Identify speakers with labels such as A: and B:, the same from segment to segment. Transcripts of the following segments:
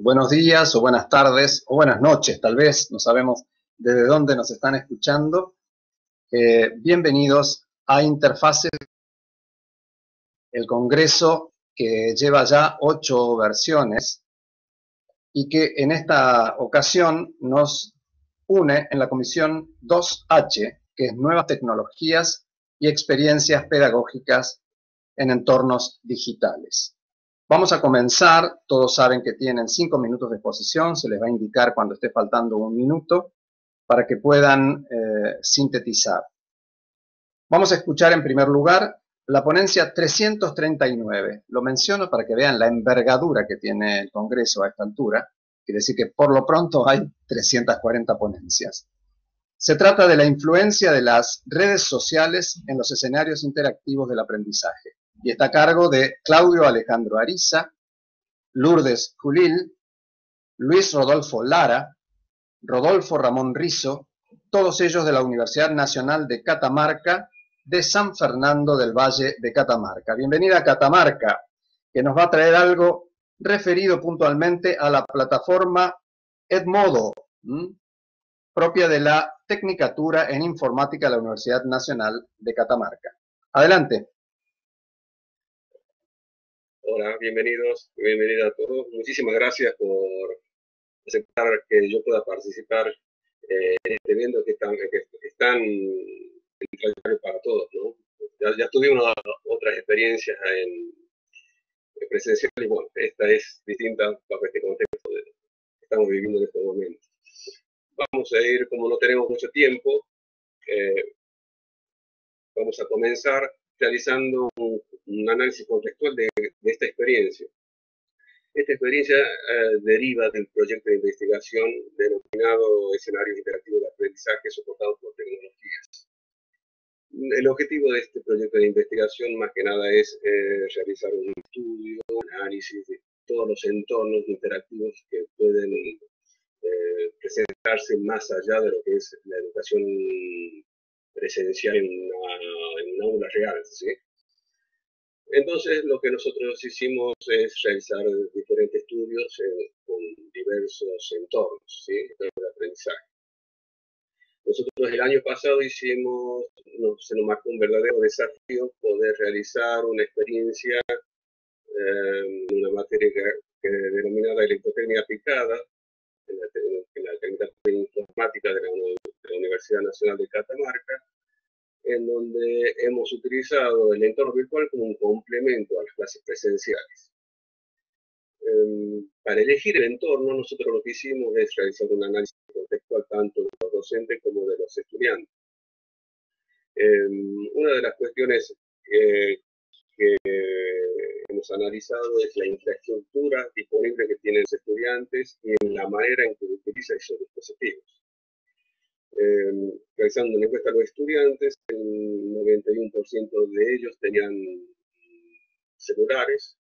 A: buenos días o buenas tardes o buenas noches, tal vez, no sabemos desde dónde nos están escuchando. Bienvenidos a Interfaces, el congreso que lleva ya 8 versiones y que en esta ocasión nos une en la comisión 2H, que es Nuevas Tecnologías y Experiencias Pedagógicas en Entornos Digitales. Vamos a comenzar, todos saben que tienen 5 minutos de exposición, se les va a indicar cuando esté faltando 1 minuto para que puedan sintetizar. Vamos a escuchar en primer lugar la ponencia 339. Lo menciono para que vean la envergadura que tiene el Congreso a esta altura. Quiere decir que por lo pronto hay 340 ponencias. Se trata de la influencia de las redes sociales en los escenarios interactivos del aprendizaje. Y está a cargo de Claudio Alejandro Ariza, Lourdes Julil, Luis Rodolfo Lara, Rodolfo Ramón Rizo, todos ellos de la Universidad Nacional de Catamarca, de San Fernando del Valle de Catamarca. Bienvenida a Catamarca, que nos va a traer algo referido puntualmente a la plataforma Edmodo, propia de la Tecnicatura en Informática de la Universidad Nacional de Catamarca. Adelante.
B: Hola, bienvenidos a todos. Muchísimas gracias por aceptar que yo pueda participar en este evento que es tan entrañable para todos, ¿no? Ya tuve otras experiencias en presencial y bueno, esta es distinta bajo este contexto que estamos viviendo en este momento. Vamos a ir, como no tenemos mucho tiempo, vamos a comenzar realizando un análisis contextual de esta experiencia. Esta experiencia deriva del proyecto de investigación denominado Escenarios Interactivos de Aprendizaje soportados por tecnologías. El objetivo de este proyecto de investigación más que nada es realizar un estudio, un análisis de todos los entornos interactivos que pueden presentarse más allá de lo que es la educación presencial en una aula real, ¿sí? Entonces, lo que nosotros hicimos es realizar diferentes estudios con diversos entornos, ¿sí?, de aprendizaje. Nosotros el año pasado se nos marcó un verdadero desafío poder realizar una experiencia en una materia que denominada electrotecnia aplicada, en la Tecnicatura Informática de la Universidad Nacional de Catamarca, en donde hemos utilizado el entorno virtual como un complemento a las clases presenciales. Para elegir el entorno, nosotros lo que hicimos es realizar un análisis contextual tanto de los docentes como de los estudiantes. Una de las cuestiones que hemos analizado es la infraestructura disponible que tienen los estudiantes y en la manera en que utilizan esos dispositivos. Realizando una encuesta a los estudiantes, el 91% de ellos tenían celulares,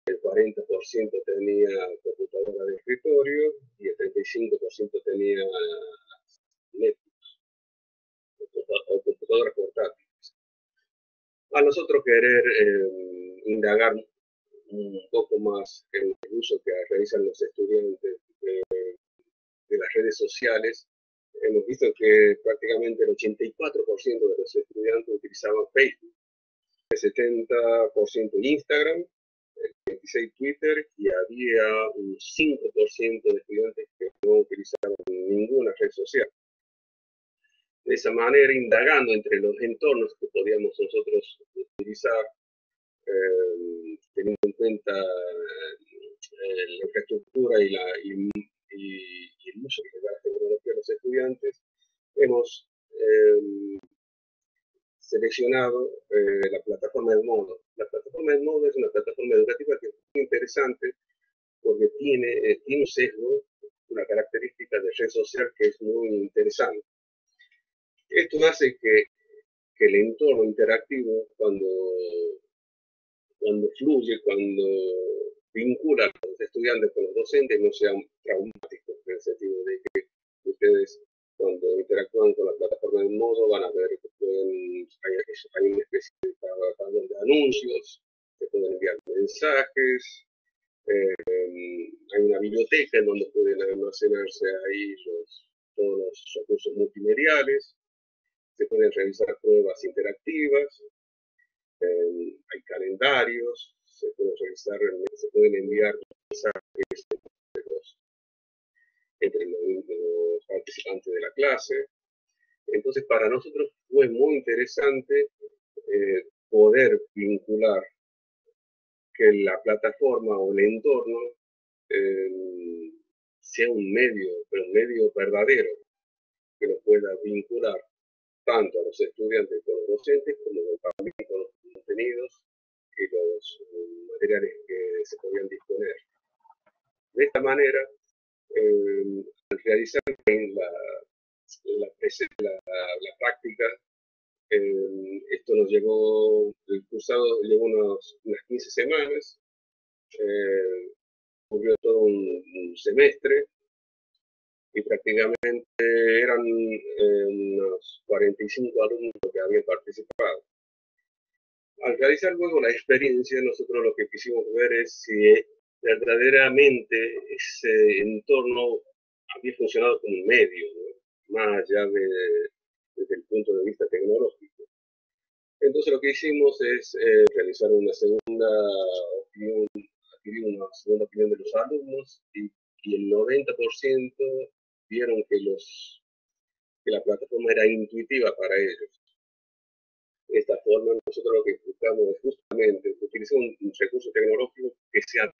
B: el 40% tenía computadora de escritorio y el 35% tenía netbooks o computadoras portátiles. A nosotros querer indagar un poco más en el uso que realizan los estudiantes de las redes sociales, hemos visto que prácticamente el 84% de los estudiantes utilizaban Facebook, el 70% Instagram, el 26% Twitter y había un 5% de estudiantes que no utilizaban ninguna red social. De esa manera, indagando entre los entornos que podíamos nosotros utilizar, teniendo en cuenta la infraestructura y el uso de la tecnología de los estudiantes, hemos seleccionado la plataforma Edmodo. La plataforma Edmodo es una plataforma educativa que es muy interesante porque tiene un sesgo, una característica de red social que es muy interesante. Esto hace que el entorno interactivo, cuando fluye, cuando vincula a los estudiantes con los docentes, no sea traumático, en el sentido de que ustedes, cuando interactúan con la plataforma de Edmodo, van a ver que hay una especie de anuncios, que pueden enviar mensajes, Hay una biblioteca en donde pueden almacenarse ahí todos los recursos multimediales, se pueden realizar pruebas interactivas, hay calendarios, se pueden enviar mensajes entre los participantes de la clase. Entonces, para nosotros fue muy interesante poder vincular que la plataforma o el entorno sea un medio verdadero, que nos pueda vincular tanto a los estudiantes con los docentes, como también con los contenidos y los materiales que se podían disponer. De esta manera, al realizar la práctica, esto nos llevó, el cursado llevó unas 15 semanas, ocurrió todo un semestre y prácticamente eran unos 45 alumnos que habían participado. Al realizar luego la experiencia, nosotros lo que quisimos ver es si verdaderamente ese entorno había funcionado como un medio, ¿no? Más allá desde el punto de vista tecnológico. Entonces lo que hicimos es realizar una segunda opinión, adquirir una segunda opinión de los alumnos y el 90% vieron que la plataforma era intuitiva para ellos. De esta forma, nosotros lo que buscamos es justamente utilizar un recurso tecnológico que sea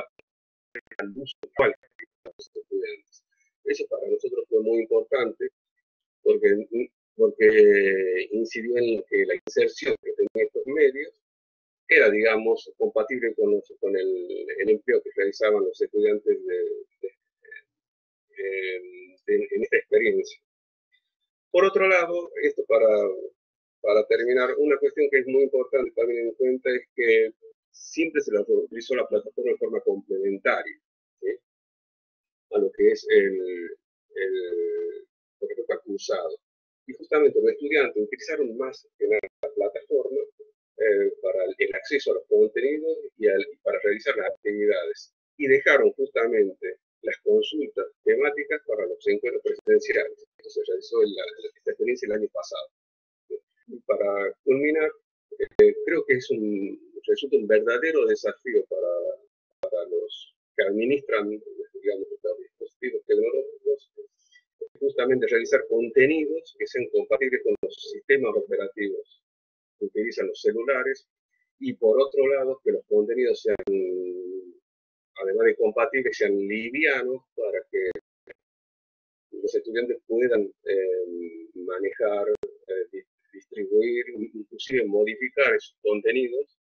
B: al uso actual de los estudiantes. Eso para nosotros fue muy importante porque incidió en que la inserción que tenían estos medios era, digamos, compatible con el empleo que realizaban los estudiantes en esta experiencia. Por otro lado, esto para terminar, una cuestión que es muy importante también en cuenta es que siempre se utilizó la plataforma de forma complementaria, ¿sí?, a lo que es lo que toca cursado. Y justamente los estudiantes utilizaron más que nada la plataforma para el acceso a los contenidos y para realizar las actividades. Y dejaron justamente las consultas temáticas para los encuentros presenciales. Esto se realizó esta experiencia el año pasado. Y para culminar, creo que resulta un verdadero desafío para los que administran, digamos, los dispositivos tecnológicos, justamente realizar contenidos que sean compatibles con los sistemas operativos que utilizan los celulares, y por otro lado que los contenidos sean, además de compatibles, sean livianos para que los estudiantes puedan manejar, distribuir, inclusive modificar esos contenidos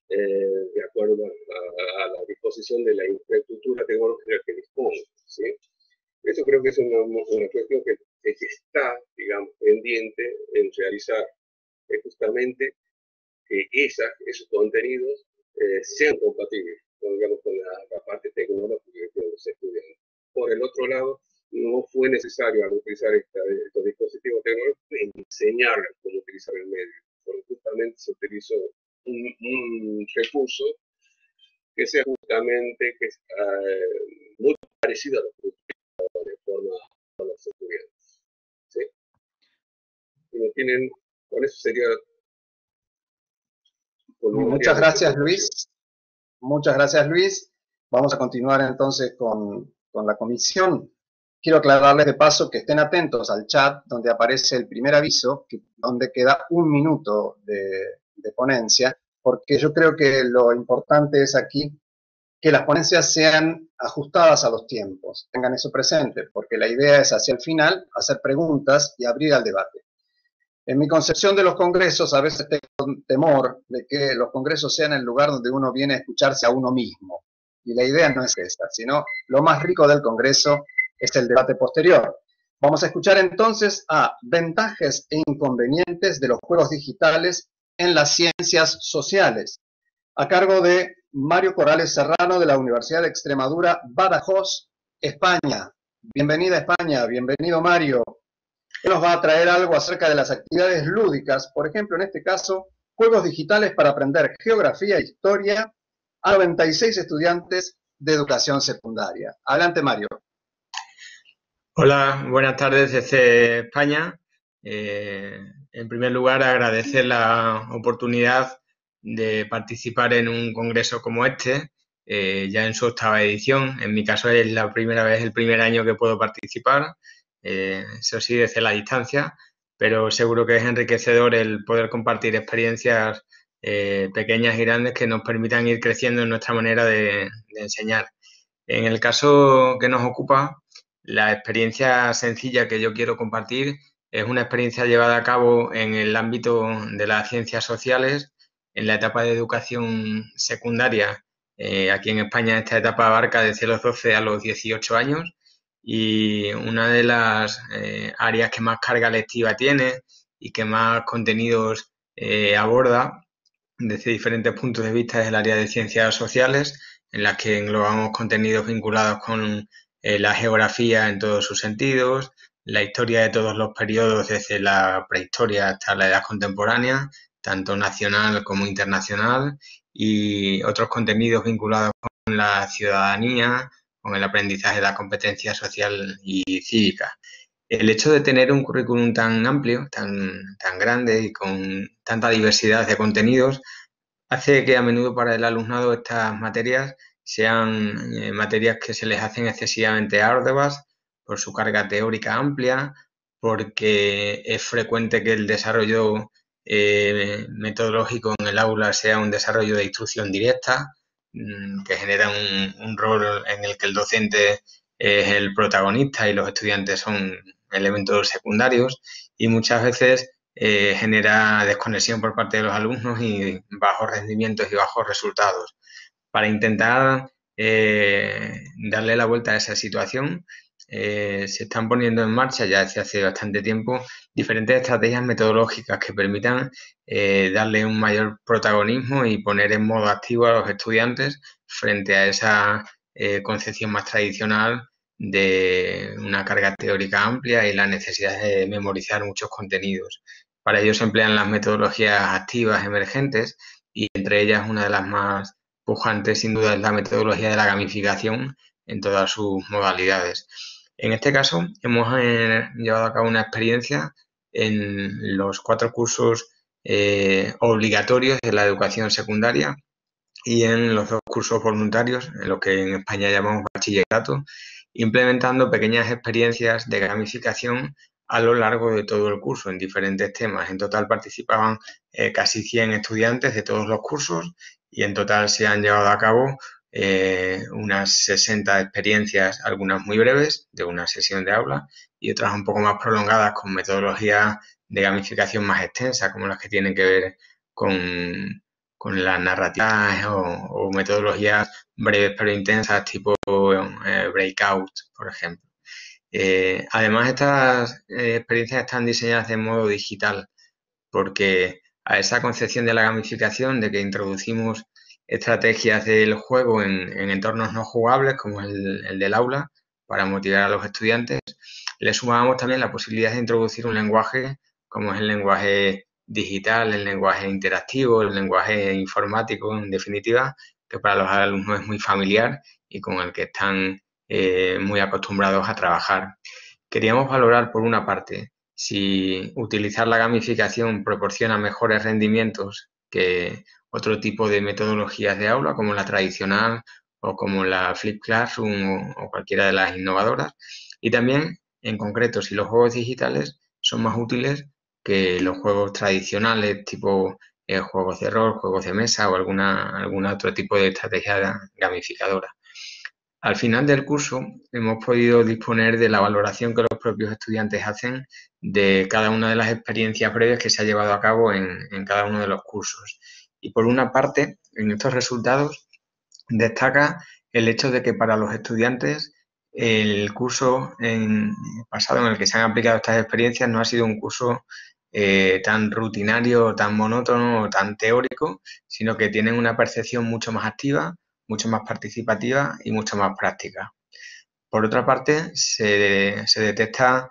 B: de acuerdo a la disposición de la infraestructura tecnológica que dispongan, ¿sí? Eso creo que es una cuestión que está, digamos, pendiente en realizar, justamente que esos contenidos sean compatibles digamos, con la parte tecnológica que tienen los estudiantes. Por el otro lado, no fue necesario al utilizar estos dispositivos tecnológicos enseñarles cómo utilizar el medio, porque justamente se utilizó un recurso que sea justamente muy parecido a lo que utilizan de forma a los estudiantes, ¿sí? Y con eso sería...
A: Muchas gracias, Luis. Muchas gracias, Luis. Vamos a continuar entonces con la comisión. Quiero aclararles de paso que estén atentos al chat donde aparece el primer aviso, donde queda 1 minuto de ponencia, porque yo creo que lo importante es aquí que las ponencias sean ajustadas a los tiempos. Tengan eso presente, porque la idea es hacia el final hacer preguntas y abrir al debate. En mi concepción de los congresos, a veces tengo temor de que los congresos sean el lugar donde uno viene a escucharse a uno mismo. Y la idea no es esa, sino lo más rico del congreso es el debate posterior. Vamos a escuchar entonces a ventajas e inconvenientes de los juegos digitales en las ciencias sociales, a cargo de Mario Corrales Serrano de la Universidad de Extremadura, Badajoz, España. Bienvenida España, bienvenido Mario. Él nos va a traer algo acerca de las actividades lúdicas, por ejemplo, en este caso, juegos digitales para aprender geografía e historia a 96 estudiantes de educación secundaria. Adelante, Mario.
C: Hola, buenas tardes desde España. En primer lugar, agradecer la oportunidad de participar en un congreso como este, ya en su 8ª edición. En mi caso es la primera vez, el primer año que puedo participar, eso sí, desde la distancia, pero seguro que es enriquecedor el poder compartir experiencias pequeñas y grandes que nos permitan ir creciendo en nuestra manera de enseñar. En el caso que nos ocupa, la experiencia sencilla que yo quiero compartir es una experiencia llevada a cabo en el ámbito de las ciencias sociales, en la etapa de educación secundaria. Aquí en España esta etapa abarca desde los 12 a los 18 años y una de las áreas que más carga lectiva tiene y que más contenidos aborda desde diferentes puntos de vista es el área de ciencias sociales, en las que englobamos contenidos vinculados con la geografía en todos sus sentidos, la historia de todos los periodos desde la prehistoria hasta la edad contemporánea, tanto nacional como internacional, y otros contenidos vinculados con la ciudadanía, con el aprendizaje de la competencia social y cívica. El hecho de tener un currículum tan amplio, tan grande y con tanta diversidad de contenidos hace que a menudo para el alumnado estas materias sean materias que se les hacen excesivamente arduas por su carga teórica amplia, porque es frecuente que el desarrollo metodológico en el aula sea un desarrollo de instrucción directa, que genera un rol en el que el docente es el protagonista y los estudiantes son elementos secundarios, y muchas veces genera desconexión por parte de los alumnos y bajos rendimientos y bajos resultados. Para intentar darle la vuelta a esa situación, se están poniendo en marcha ya desde hace bastante tiempo diferentes estrategias metodológicas que permitan darle un mayor protagonismo y poner en modo activo a los estudiantes frente a esa concepción más tradicional de una carga teórica amplia y la necesidad de memorizar muchos contenidos. Para ello se emplean las metodologías activas emergentes y entre ellas una de las más pujantes sin duda es la metodología de la gamificación en todas sus modalidades. En este caso hemos llevado a cabo una experiencia en los 4 cursos obligatorios de la educación secundaria y en los 2 cursos voluntarios, en lo que en España llamamos bachillerato, implementando pequeñas experiencias de gamificación a lo largo de todo el curso en diferentes temas. En total participaban casi 100 estudiantes de todos los cursos y en total se han llevado a cabo unas 60 experiencias, algunas muy breves, de una sesión de aula y otras un poco más prolongadas con metodologías de gamificación más extensas, como las que tienen que ver con las narrativas o metodologías breves pero intensas, tipo breakout, por ejemplo. Además, estas experiencias están diseñadas de modo digital, porque a esa concepción de la gamificación, de que introducimos estrategias del juego en entornos no jugables, como el del aula, para motivar a los estudiantes, le sumábamos también la posibilidad de introducir un lenguaje, como es el lenguaje digital, el lenguaje interactivo, el lenguaje informático, en definitiva, que para los alumnos es muy familiar y con el que están muy acostumbrados a trabajar. Queríamos valorar, por una parte, si utilizar la gamificación proporciona mejores rendimientos que otro tipo de metodologías de aula, como la tradicional o como la Flip Classroom o cualquiera de las innovadoras. Y también, en concreto, si los juegos digitales son más útiles que los juegos tradicionales, tipo juegos de rol, juegos de mesa o algún otro tipo de estrategia gamificadora. Al final del curso hemos podido disponer de la valoración que los propios estudiantes hacen de cada una de las experiencias previas que se ha llevado a cabo en cada uno de los cursos. Y por una parte, en estos resultados destaca el hecho de que para los estudiantes el curso pasado en el que se han aplicado estas experiencias no ha sido un curso tan rutinario, tan monótono o tan teórico, sino que tienen una percepción mucho más activa, mucho más participativa y mucho más práctica. Por otra parte, se detecta,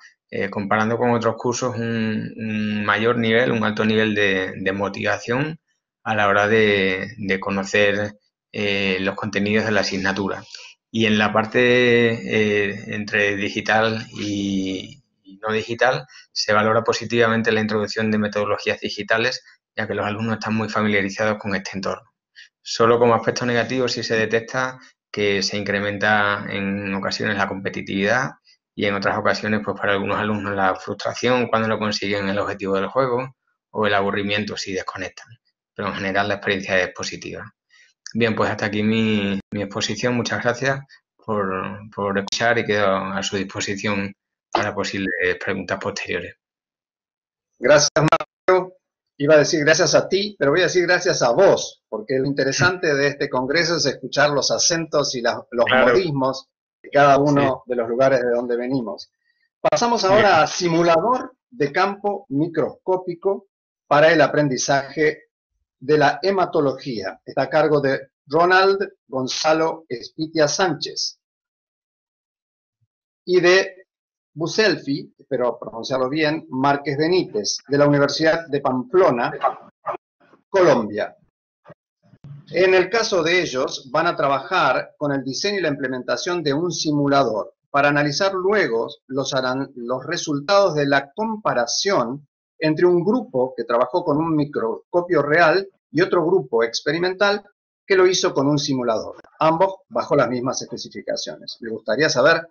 C: comparando con otros cursos, un mayor nivel, un alto nivel de motivación a la hora de conocer los contenidos de la asignatura. Y en la parte entre digital y no digital se valora positivamente la introducción de metodologías digitales, ya que los alumnos están muy familiarizados con este entorno. Solo como aspecto negativo sí se detecta que se incrementa en ocasiones la competitividad y en otras ocasiones, pues para algunos alumnos la frustración cuando no consiguen el objetivo del juego o el aburrimiento si desconectan. Pero en general la experiencia es positiva. Bien, pues hasta aquí mi exposición. Muchas gracias por escuchar y quedo a su disposición para posibles preguntas posteriores.
A: Gracias, Mario. Iba a decir gracias a ti, pero voy a decir gracias a vos, porque lo interesante de este congreso es escuchar los acentos y los
C: Claro.
A: modismos de cada uno de los lugares de donde venimos. Pasamos ahora a simulador de campo microscópico para el aprendizaje de la hematología. Está a cargo de Ronald Gonzalo Espitia Sánchez y de Buselfi, espero pronunciarlo bien, Márquez Benítez, de la Universidad de Pamplona, Colombia. En el caso de ellos, van a trabajar con el diseño y la implementación de un simulador para analizar luego los resultados de la comparación entre un grupo que trabajó con un microscopio real y otro grupo experimental que lo hizo con un simulador, ambos bajo las mismas especificaciones. Me gustaría saber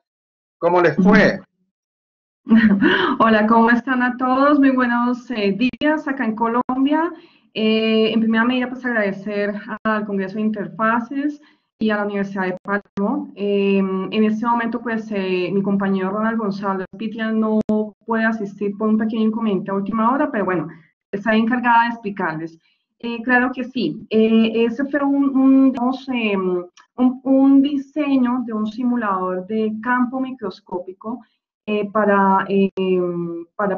A: cómo les fue.
D: Hola, ¿cómo están a todos? Muy buenos días acá en Colombia. En primera medida, pues agradecer al Congreso de Interfaces y a la Universidad de Palermo. En este momento, pues mi compañero Ronald Gonzalo Espitia no puede asistir por un pequeño inconveniente a última hora, pero bueno, está encargada de explicarles. Claro que sí. Ese fue un diseño de un simulador de campo microscópico para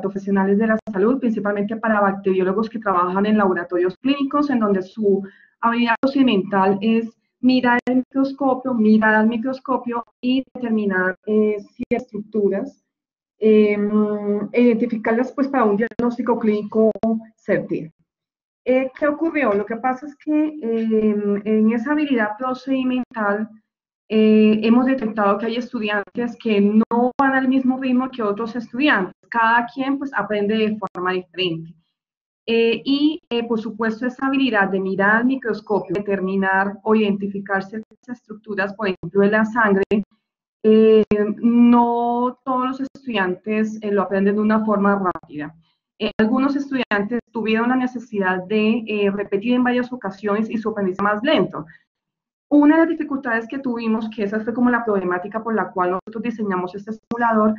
D: profesionales de la salud, principalmente para bacteriólogos que trabajan en laboratorios clínicos, en donde su habilidad procedimental es mirar al microscopio y determinar ciertas estructuras, identificarlas pues para un diagnóstico clínico certero. ¿Qué ocurrió? Lo que pasa es que en esa habilidad procedimental hemos detectado que hay estudiantes que no van al mismo ritmo que otros estudiantes. Cada quien pues aprende de forma diferente. Por supuesto, esa habilidad de mirar al microscopio, determinar o identificar ciertas estructuras, por ejemplo, de la sangre, no todos los estudiantes lo aprenden de una forma rápida. Algunos estudiantes tuvieron la necesidad de repetir en varias ocasiones y su aprendizaje más lento. Una de las dificultades que tuvimos, que esa fue como la problemática por la cual nosotros diseñamos este simulador,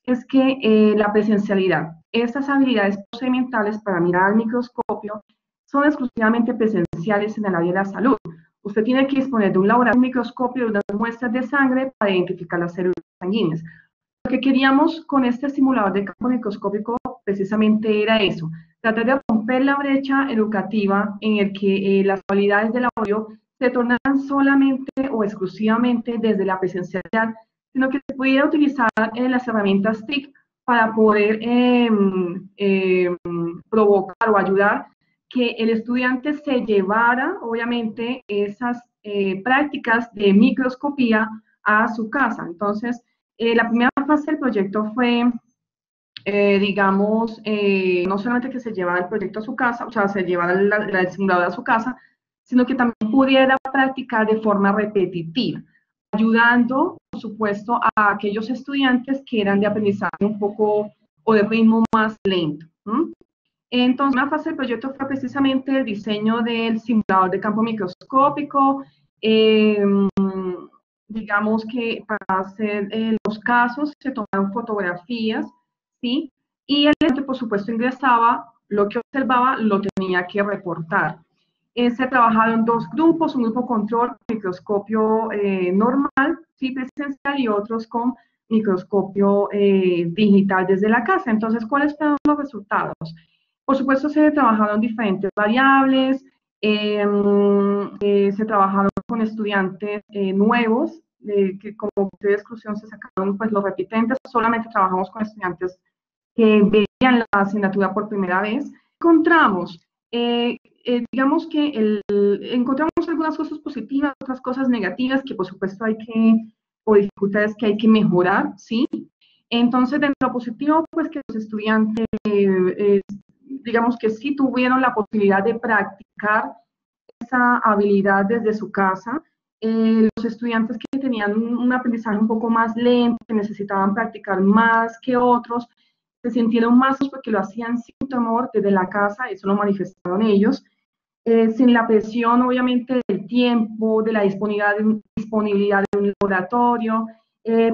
D: es que la presencialidad, estas habilidades procedimentales para mirar al microscopio son exclusivamente presenciales en el área de la salud. Usted tiene que disponer de un laboratorio, un microscopio, de unas muestras de sangre para identificar las células sanguíneas. Lo que queríamos con este simulador de campo microscópico precisamente era eso, tratar de romper la brecha educativa en el que las habilidades del laboratorio se tornaran solamente o exclusivamente desde la presencialidad, sino que se pudiera utilizar las herramientas TIC para poder provocar o ayudar que el estudiante se llevara, obviamente, esas prácticas de microscopía a su casa. Entonces, la primera fase del proyecto fue, digamos, no solamente que se llevara el proyecto a su casa, o sea, se llevara el simulador a su casa, sino que también pudiera practicar de forma repetitiva, ayudando, por supuesto, a aquellos estudiantes que eran de aprendizaje un poco o de ritmo más lento. Entonces, una fase del proyecto fue precisamente el diseño del simulador de campo microscópico, digamos que para hacer los casos se tomaron fotografías, ¿sí? Y el estudiante, por supuesto, ingresaba, lo que observaba lo tenía que reportar. Se ha trabajado en dos grupos, un grupo control, microscopio normal, sí, presencial, y otros con microscopio digital desde la casa. Entonces, ¿cuáles fueron los resultados? Por supuesto, se trabajaron diferentes variables, se trabajaron con estudiantes nuevos, que como criterio de exclusión se sacaron pues, los repitentes, solamente trabajamos con estudiantes que veían la asignatura por primera vez. Encontramos, digamos que encontramos algo algunas cosas positivas, otras cosas negativas que por supuesto o dificultades que hay que mejorar, ¿sí? Entonces, de lo positivo, pues que los estudiantes, digamos que sí tuvieron la posibilidad de practicar esa habilidad desde su casa. Los estudiantes que tenían un aprendizaje un poco más lento, que necesitaban practicar más que otros, se sintieron más porque lo hacían sin temor desde la casa, eso lo manifestaron ellos, sin la presión obviamente del tiempo, de la disponibilidad de un laboratorio,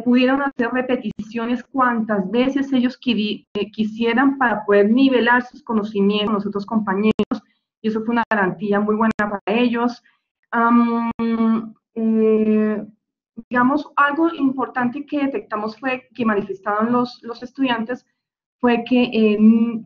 D: pudieron hacer repeticiones cuantas veces ellos quisieran para poder nivelar sus conocimientos con los otros compañeros, y eso fue una garantía muy buena para ellos. Digamos, algo importante que detectamos fue que manifestaron los estudiantes fue que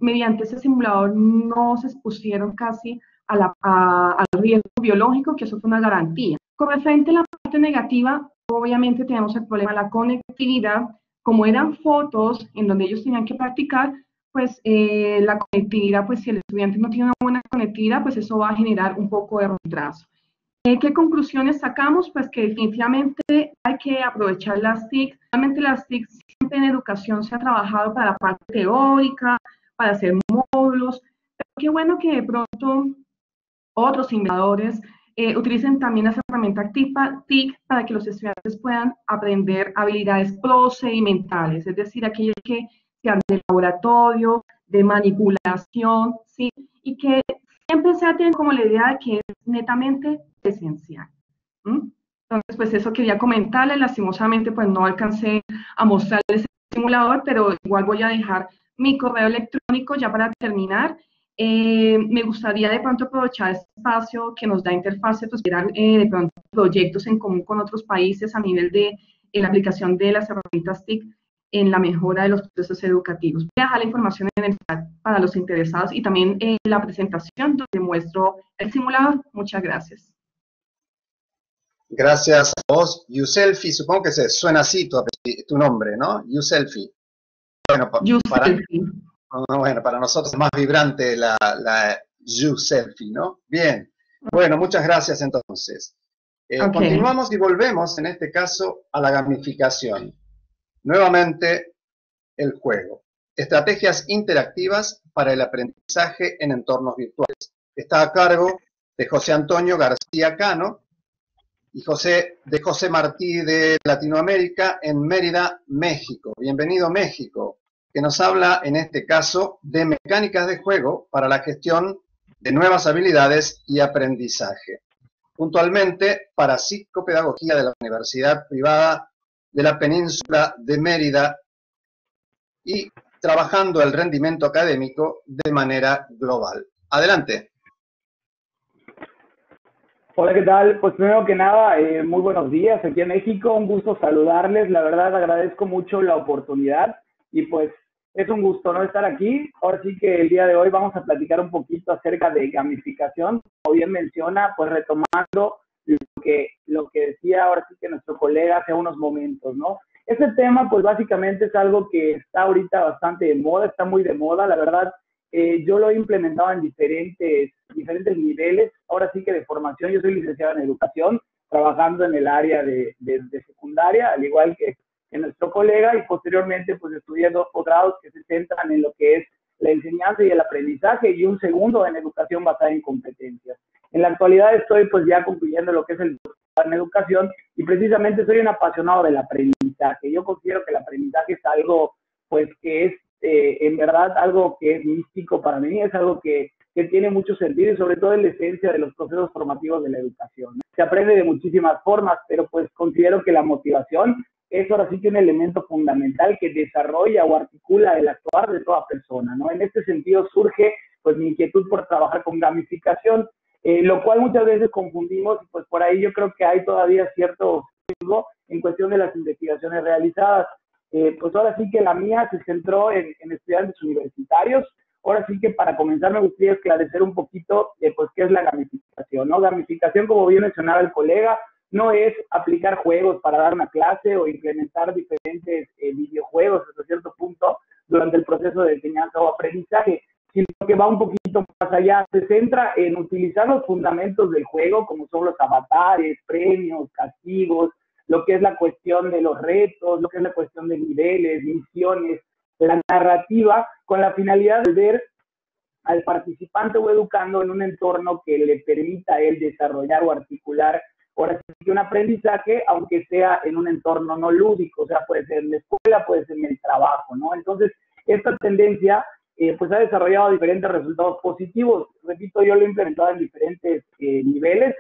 D: mediante ese simulador no se expusieron casi al riesgo biológico, que eso fue una garantía. Con referente a la parte negativa, obviamente tenemos el problema de la conectividad. Como eran fotos en donde ellos tenían que practicar, pues la conectividad, pues si el estudiante no tiene una buena conectividad, pues eso va a generar un poco de retraso. ¿Qué conclusiones sacamos? Pues que definitivamente hay que aprovechar las TIC. Realmente las TIC siempre en educación se ha trabajado para la parte teórica, para hacer módulos, pero qué bueno que de pronto otros simuladores utilicen también las herramientas TIC para que los estudiantes puedan aprender habilidades procedimentales, es decir, aquellas que sean de laboratorio, de manipulación, ¿sí? Y que siempre se tienen como la idea de que es netamente esencial. Entonces, pues eso quería comentarles. Lastimosamente, pues no alcancé a mostrarles el simulador, pero igual voy a dejar mi correo electrónico ya para terminar. Me gustaría de pronto aprovechar este espacio que nos da Interfase, pues crear de pronto proyectos en común con otros países a nivel de la aplicación de las herramientas TIC en la mejora de los procesos educativos. Voy a dejar la información en el chat para los interesados y también la presentación donde muestro el simulador. Muchas gracias.
A: Gracias a vos, Yuselfi, supongo que se suena así tu nombre, ¿no? Yuselfi. Bueno, para nosotros es más vibrante la Yuselfi, ¿no? Bien, bueno, muchas gracias entonces. Okay. Continuamos y volvemos en este caso a la gamificación. Nuevamente, el juego. Estrategias interactivas para el aprendizaje en entornos virtuales. Está a cargo de José Antonio García Cano y José Martí de Latinoamérica en Mérida, México. Bienvenido, México, que nos habla en este caso de mecánicas de juego para la gestión de nuevas habilidades y aprendizaje. Puntualmente para psicopedagogía de la Universidad Privada de la Península de Mérida y trabajando el rendimiento académico de manera global. Adelante.
E: Hola, ¿qué tal? Pues primero que nada, muy buenos días aquí en México, un gusto saludarles, la verdad agradezco mucho la oportunidad y pues es un gusto no estar aquí. Ahora sí que el día de hoy vamos a platicar un poquito acerca de gamificación, como bien menciona, pues retomando lo que decía ahora sí que nuestro colega hace unos momentos, ¿no? Este tema pues básicamente es algo que está ahorita bastante de moda, está muy de moda, la verdad. Yo lo he implementado en diferentes niveles, ahora sí que de formación. Yo soy licenciado en educación, trabajando en el área de secundaria, al igual que nuestro colega, y posteriormente pues estudié 2 posgrados que se centran en lo que es la enseñanza y el aprendizaje, y un segundo en educación basada en competencias. En la actualidad estoy pues ya concluyendo lo que es el doctorado en educación, y precisamente soy un apasionado del aprendizaje. Yo considero que el aprendizaje es algo pues que es en verdad algo que es místico para mí, es algo que tiene mucho sentido y sobre todo en la esencia de los procesos formativos de la educación, ¿no? Se aprende de muchísimas formas, pero pues considero que la motivación es ahora sí que un elemento fundamental que desarrolla o articula el actuar de toda persona, ¿no? En este sentido surge pues mi inquietud por trabajar con gamificación, lo cual muchas veces confundimos, y pues por ahí yo creo que hay todavía cierto riesgo en cuestión de las investigaciones realizadas. Pues ahora sí que la mía se centró en estudiantes universitarios. Ahora sí que para comenzar me gustaría esclarecer un poquito pues qué es la gamificación, ¿no? Gamificación, como bien mencionaba el colega, no es aplicar juegos para dar una clase o implementar diferentes videojuegos hasta cierto punto durante el proceso de enseñanza o aprendizaje, sino que va un poquito más allá, se centra en utilizar los fundamentos del juego, como son los avatares, premios, castigos, lo que es la cuestión de los retos, lo que es la cuestión de niveles, misiones, la narrativa, con la finalidad de ver al participante o educando en un entorno que le permita a él desarrollar o articular, ahora sí, un aprendizaje, aunque sea en un entorno no lúdico, o sea, puede ser en la escuela, puede ser en el trabajo, ¿no? Entonces, esta tendencia pues ha desarrollado diferentes resultados positivos. Repito, yo lo he implementado en diferentes niveles.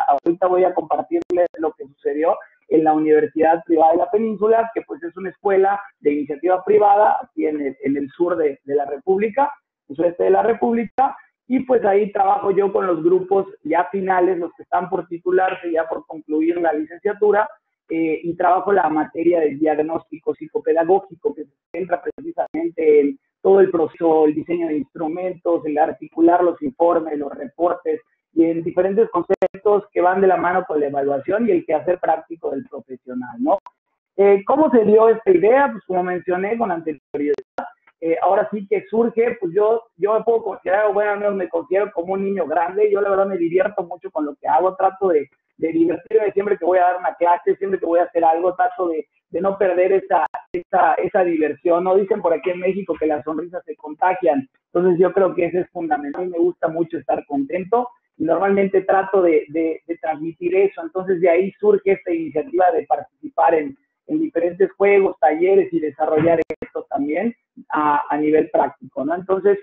E: Ahorita voy a compartirles lo que sucedió en la Universidad Privada de la Península, que pues es una escuela de iniciativa privada aquí en el sur de la República, el sureste de la República, y pues ahí trabajo yo con los grupos ya finales, los que están por titularse, ya por concluir la licenciatura, y trabajo la materia del diagnóstico psicopedagógico, que se centra precisamente en todo el proceso, el diseño de instrumentos, el articular los informes, los reportes, y en diferentes conceptos que van de la mano con la evaluación y el quehacer práctico del profesional, ¿no? ¿Cómo se dio esta idea? Pues como mencioné con anterioridad, ahora sí que surge, pues yo me puedo considerar, bueno, al menos me considero como un niño grande. Yo la verdad me divierto mucho con lo que hago, trato de divertirme siempre que voy a dar una clase, siempre que voy a hacer algo, trato de no perder esa diversión, ¿no? Dicen por aquí en México que las sonrisas se contagian, entonces yo creo que eso es fundamental. A mí me gusta mucho estar contento y normalmente trato de transmitir eso. Entonces de ahí surge esta iniciativa de participar en diferentes juegos, talleres y desarrollar esto también a nivel práctico, ¿no? Entonces,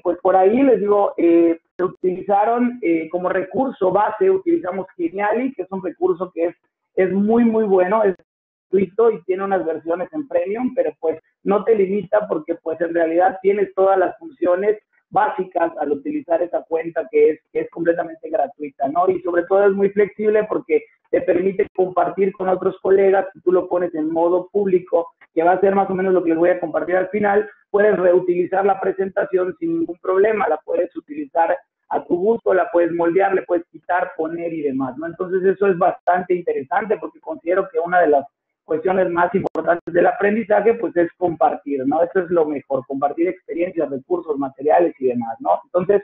E: pues por ahí les digo, se utilizaron como recurso base, utilizamos Geniali, que es un recurso que es muy, muy bueno, es gratuito y tiene unas versiones en premium, pero pues no te limita porque pues en realidad tienes todas las funciones básicas al utilizar esa cuenta que es completamente gratuita, ¿no? Y sobre todo es muy flexible porque te permite compartir con otros colegas. Si tú lo pones en modo público, que va a ser más o menos lo que les voy a compartir al final, puedes reutilizar la presentación sin ningún problema, la puedes utilizar a tu gusto, la puedes moldear, le puedes quitar, poner y demás, ¿no? Entonces eso es bastante interesante porque considero que una de las cuestiones más importantes del aprendizaje, pues es compartir, ¿no? Eso es lo mejor, compartir experiencias, recursos, materiales y demás, ¿no? Entonces,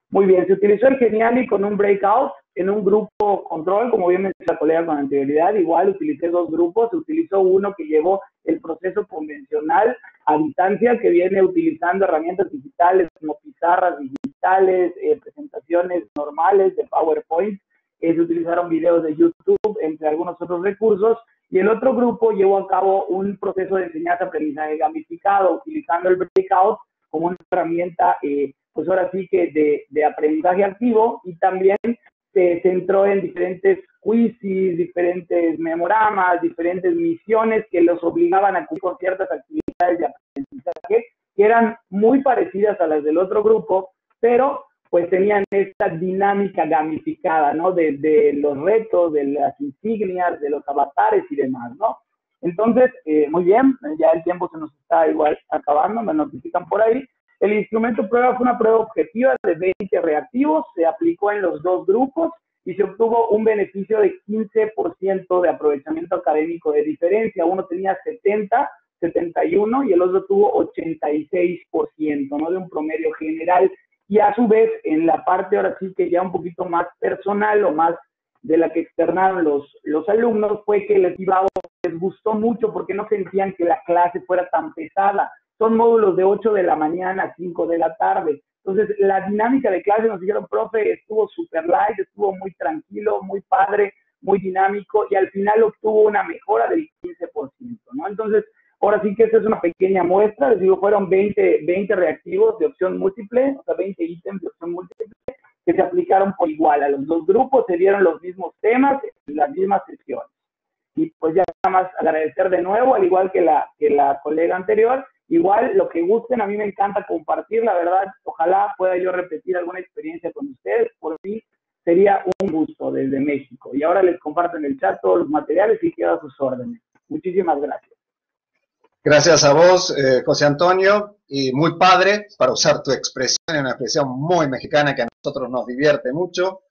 E: muy bien, se utilizó el Geniali con un breakout en un grupo control, como bien mencionó la colega con anterioridad. Igual utilicé dos grupos, se utilizó uno que llevó el proceso convencional a distancia, que viene utilizando herramientas digitales como pizarras digitales, presentaciones normales de PowerPoint, se utilizaron videos de YouTube, entre algunos otros recursos. Y el otro grupo llevó a cabo un proceso de enseñanza-aprendizaje gamificado, utilizando el breakout como una herramienta, pues ahora sí que de aprendizaje activo, y también se centró en diferentes quizzes, diferentes memoramas, diferentes misiones que los obligaban a cumplir con ciertas actividades de aprendizaje que eran muy parecidas a las del otro grupo, pero pues tenían esta dinámica gamificada, ¿no? De los retos, de las insignias, de los avatares y demás, ¿no? Entonces, muy bien, ya el tiempo se nos está igual acabando, me notifican por ahí. El instrumento prueba fue una prueba objetiva de 20 reactivos, se aplicó en los dos grupos y se obtuvo un beneficio de 15% de aprovechamiento académico de diferencia. Uno tenía 70, 71 y el otro tuvo 86%, ¿no? De un promedio general. Y a su vez, en la parte ahora sí que ya un poquito más personal o más de la que externaron los alumnos, fue que les gustó mucho porque no sentían que la clase fuera tan pesada. Son módulos de 8 de la mañana a 5 de la tarde. Entonces, la dinámica de clase, nos dijeron, profe, estuvo súper light, estuvo muy tranquilo, muy padre, muy dinámico, y al final obtuvo una mejora del 15%, ¿no? Entonces, ahora sí que esta es una pequeña muestra, les digo, fueron 20 reactivos de opción múltiple, o sea, 20 ítems de opción múltiple, que se aplicaron por igual a los dos grupos, se dieron los mismos temas, las mismas sesiones. Y pues ya nada más agradecer de nuevo, al igual que la colega anterior, igual lo que gusten, a mí me encanta compartir, la verdad, ojalá pueda yo repetir alguna experiencia con ustedes, por mí sería un gusto desde México. Y ahora les comparto en el chat todos los materiales y quedo a sus órdenes. Muchísimas gracias.
A: Gracias a vos, José Antonio, y muy padre para usar tu expresión, una expresión muy mexicana que a nosotros nos divierte mucho,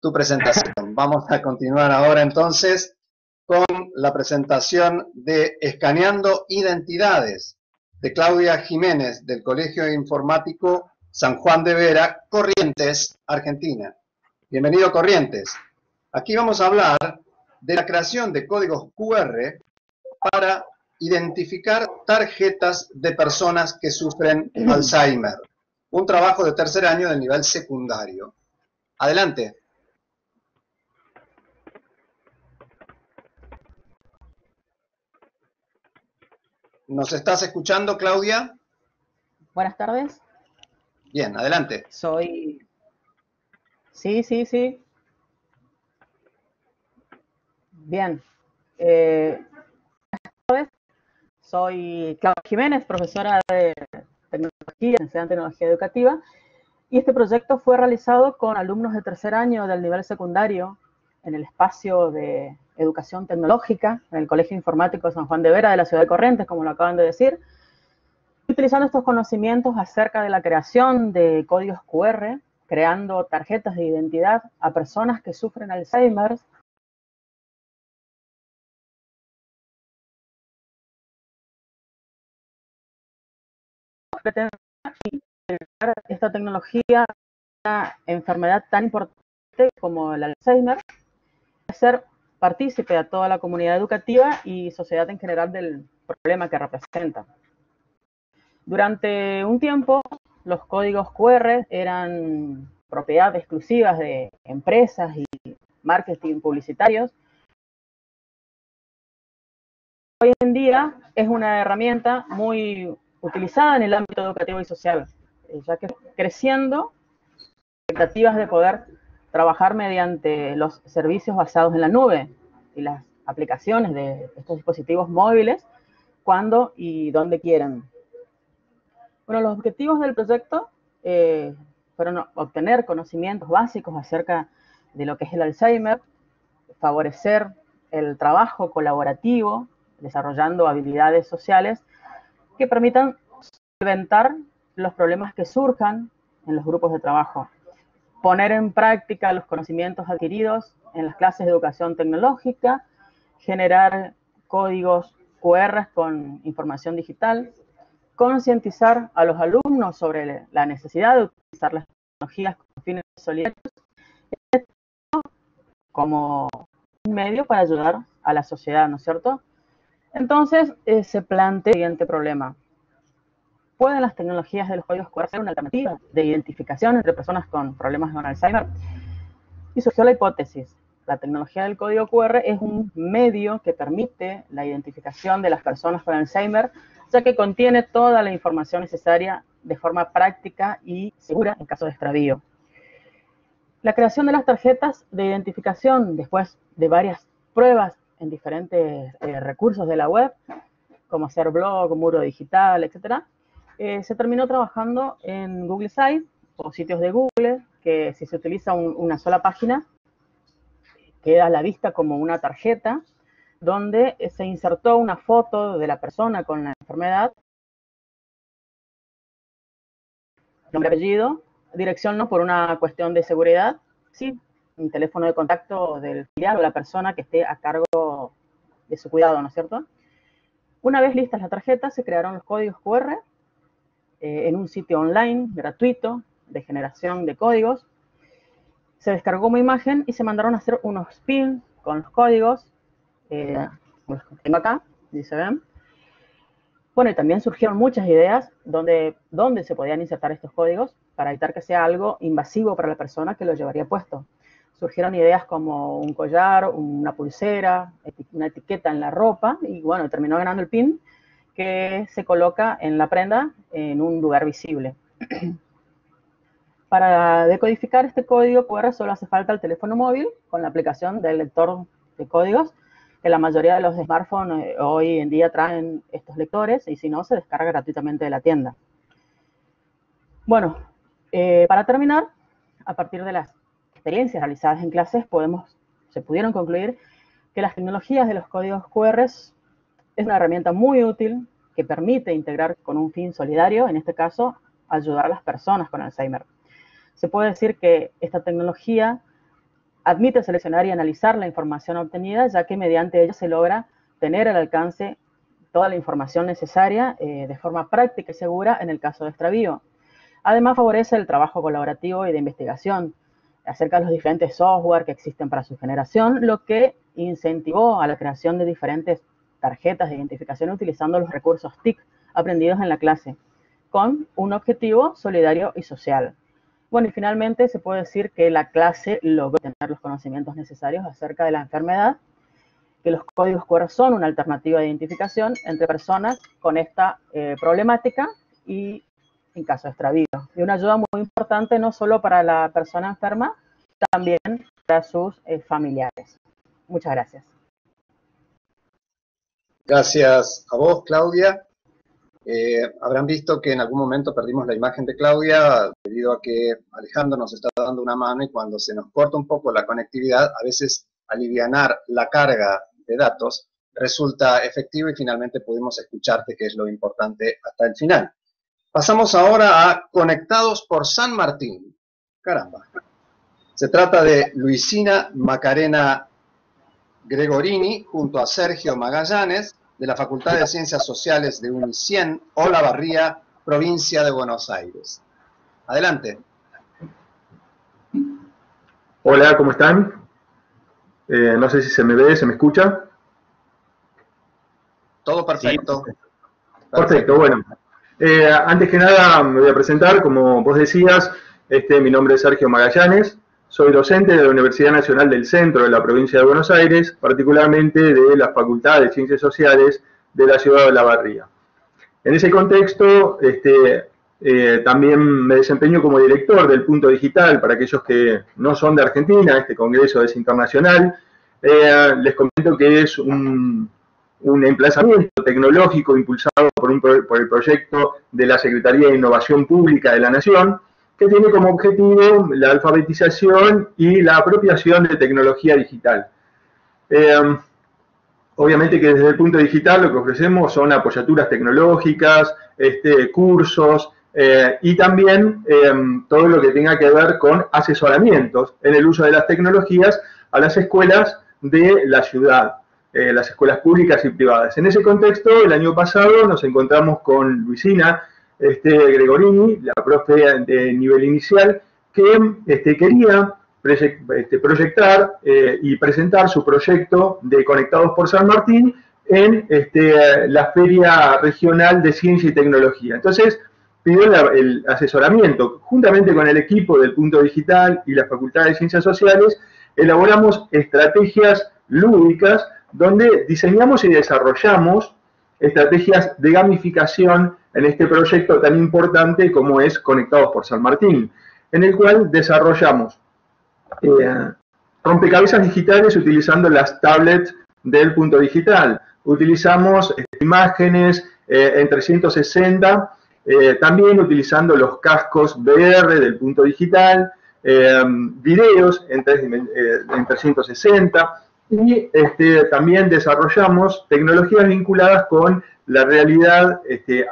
A: tu presentación. Vamos a continuar ahora entonces con la presentación de Escaneando Identidades, de Claudia Jiménez, del Colegio Informático San Juan de Vera, Corrientes, Argentina. Bienvenido, Corrientes. Aquí vamos a hablar de la creación de códigos QR para identificar tarjetas de personas que sufren Alzheimer. Un trabajo de tercer año del nivel secundario. Adelante. ¿Nos estás escuchando, Claudia?
F: Buenas tardes.
A: Bien, adelante.
F: Soy... Sí. Bien. Buenas tardes. Soy Claudia Jiménez, profesora de tecnología, estudiante de tecnología educativa, y este proyecto fue realizado con alumnos de tercer año del nivel secundario en el espacio de educación tecnológica, en el Colegio Informático San Juan de Vera de la ciudad de Corrientes, como lo acaban de decir, utilizando estos conocimientos acerca de la creación de códigos QR, creando tarjetas de identidad a personas que sufren Alzheimer. Esta tecnología, una enfermedad tan importante como el Alzheimer, hacer partícipe a toda la comunidad educativa y sociedad en general del problema que representa. Durante un tiempo, los códigos QR eran propiedad exclusivas de empresas y marketing publicitarios. Hoy en día es una herramienta muy utilizada en el ámbito educativo y social, ya que creciendo expectativas de poder trabajar mediante los servicios basados en la nube y las aplicaciones de estos dispositivos móviles cuando y donde quieran. Bueno, los objetivos del proyecto fueron obtener conocimientos básicos acerca de lo que es el Alzheimer, favorecer el trabajo colaborativo, desarrollando habilidades sociales que permitan solventar los problemas que surjan en los grupos de trabajo, poner en práctica los conocimientos adquiridos en las clases de educación tecnológica, generar códigos QR con información digital, concientizar a los alumnos sobre la necesidad de utilizar las tecnologías con fines solidarios como un medio para ayudar a la sociedad, ¿no es cierto? Entonces se plantea el siguiente problema. ¿Pueden las tecnologías de los códigos QR ser una alternativa de identificación entre personas con problemas con Alzheimer? Y surgió la hipótesis. La tecnología del código QR es un medio que permite la identificación de las personas con Alzheimer, ya que contiene toda la información necesaria de forma práctica y segura en caso de extravío. La creación de las tarjetas de identificación después de varias pruebas en diferentes recursos de la web, como hacer blog, muro digital, etc., se terminó trabajando en Google Sites o sitios de Google, que si se utiliza una sola página, queda a la vista como una tarjeta, donde se insertó una foto de la persona con la enfermedad, nombre, apellido, dirección no por una cuestión de seguridad, sí, un teléfono de contacto del familiar o la persona que esté a cargo de su cuidado, ¿no es cierto? Una vez listas las tarjetas, se crearon los códigos QR en un sitio online gratuito de generación de códigos. Se descargó una imagen y se mandaron a hacer unos pins con los códigos, los que tengo acá, dice ven. Bueno, y también surgieron muchas ideas donde se podían insertar estos códigos para evitar que sea algo invasivo para la persona que lo llevaría puesto. Surgieron ideas como un collar, una pulsera, una etiqueta en la ropa, y bueno, terminó ganando el pin que se coloca en la prenda en un lugar visible. Para decodificar este código QR solo hace falta el teléfono móvil con la aplicación del lector de códigos, que la mayoría de los smartphones hoy en día traen estos lectores, y si no, se descarga gratuitamente de la tienda. Bueno, para terminar, a partir de las experiencias realizadas en clases, se pudieron concluir que las tecnologías de los códigos QR es una herramienta muy útil que permite integrar con un fin solidario, en este caso, ayudar a las personas con Alzheimer. Se puede decir que esta tecnología admite seleccionar y analizar la información obtenida, ya que mediante ella se logra tener al alcance toda la información necesaria de forma práctica y segura en el caso de extravío. Además, favorece el trabajo colaborativo y de investigación acerca de los diferentes software que existen para su generación, lo que incentivó a la creación de diferentes tarjetas de identificación utilizando los recursos TIC aprendidos en la clase, con un objetivo solidario y social. Bueno, y finalmente se puede decir que la clase logró tener los conocimientos necesarios acerca de la enfermedad, que los códigos QR son una alternativa de identificación entre personas con esta problemática y en caso de extravío. Y una ayuda muy importante no solo para la persona enferma, también para sus familiares. Muchas gracias.
A: Gracias a vos, Claudia. Habrán visto que en algún momento perdimos la imagen de Claudia debido a que Alejandro nos está dando una mano y cuando se nos corta un poco la conectividad, a veces alivianar la carga de datos resulta efectivo y finalmente pudimos escucharte, que es lo importante hasta el final. Pasamos ahora a Conectados por San Martín. Caramba. Se trata de Luisina Macarena Gregorini junto a Sergio Magallanes, de la Facultad de Ciencias Sociales de Unicien, Olavarría, provincia de Buenos Aires. Adelante.
G: Hola, ¿cómo están? No sé si se me ve, ¿se me escucha?
A: Todo perfecto.
G: Sí. Perfecto, bueno. Antes que nada me voy a presentar, como vos decías, mi nombre es Sergio Magallanes, soy docente de la Universidad Nacional del Centro de la provincia de Buenos Aires, particularmente de la Facultad de Ciencias Sociales de la ciudad de Olavarría. En ese contexto, también me desempeño como director del Punto Digital. Para aquellos que no son de Argentina, este congreso es internacional. Les comento que es un emplazamiento tecnológico impulsado por el proyecto de la Secretaría de Innovación Pública de la Nación, que tiene como objetivo la alfabetización y la apropiación de tecnología digital. Obviamente que desde el Punto Digital lo que ofrecemos son apoyaturas tecnológicas, cursos y también todo lo que tenga que ver con asesoramientos en el uso de las tecnologías a las escuelas de la ciudad, las escuelas públicas y privadas. En ese contexto, el año pasado nos encontramos con Luisina Gregorini, la profe de nivel inicial, que quería proyectar y presentar su proyecto de Conectados por San Martín en la Feria Regional de Ciencia y Tecnología. Entonces, pidió el asesoramiento. Juntamente con el equipo del Punto Digital y la Facultad de Ciencias Sociales, elaboramos estrategias lúdicas donde diseñamos y desarrollamos estrategias de gamificación en este proyecto tan importante como es Conectados por San Martín, en el cual desarrollamos rompecabezas digitales utilizando las tablets del Punto Digital. Utilizamos imágenes en 360, también utilizando los cascos VR del Punto Digital, videos en 360 y también desarrollamos tecnologías vinculadas con la realidad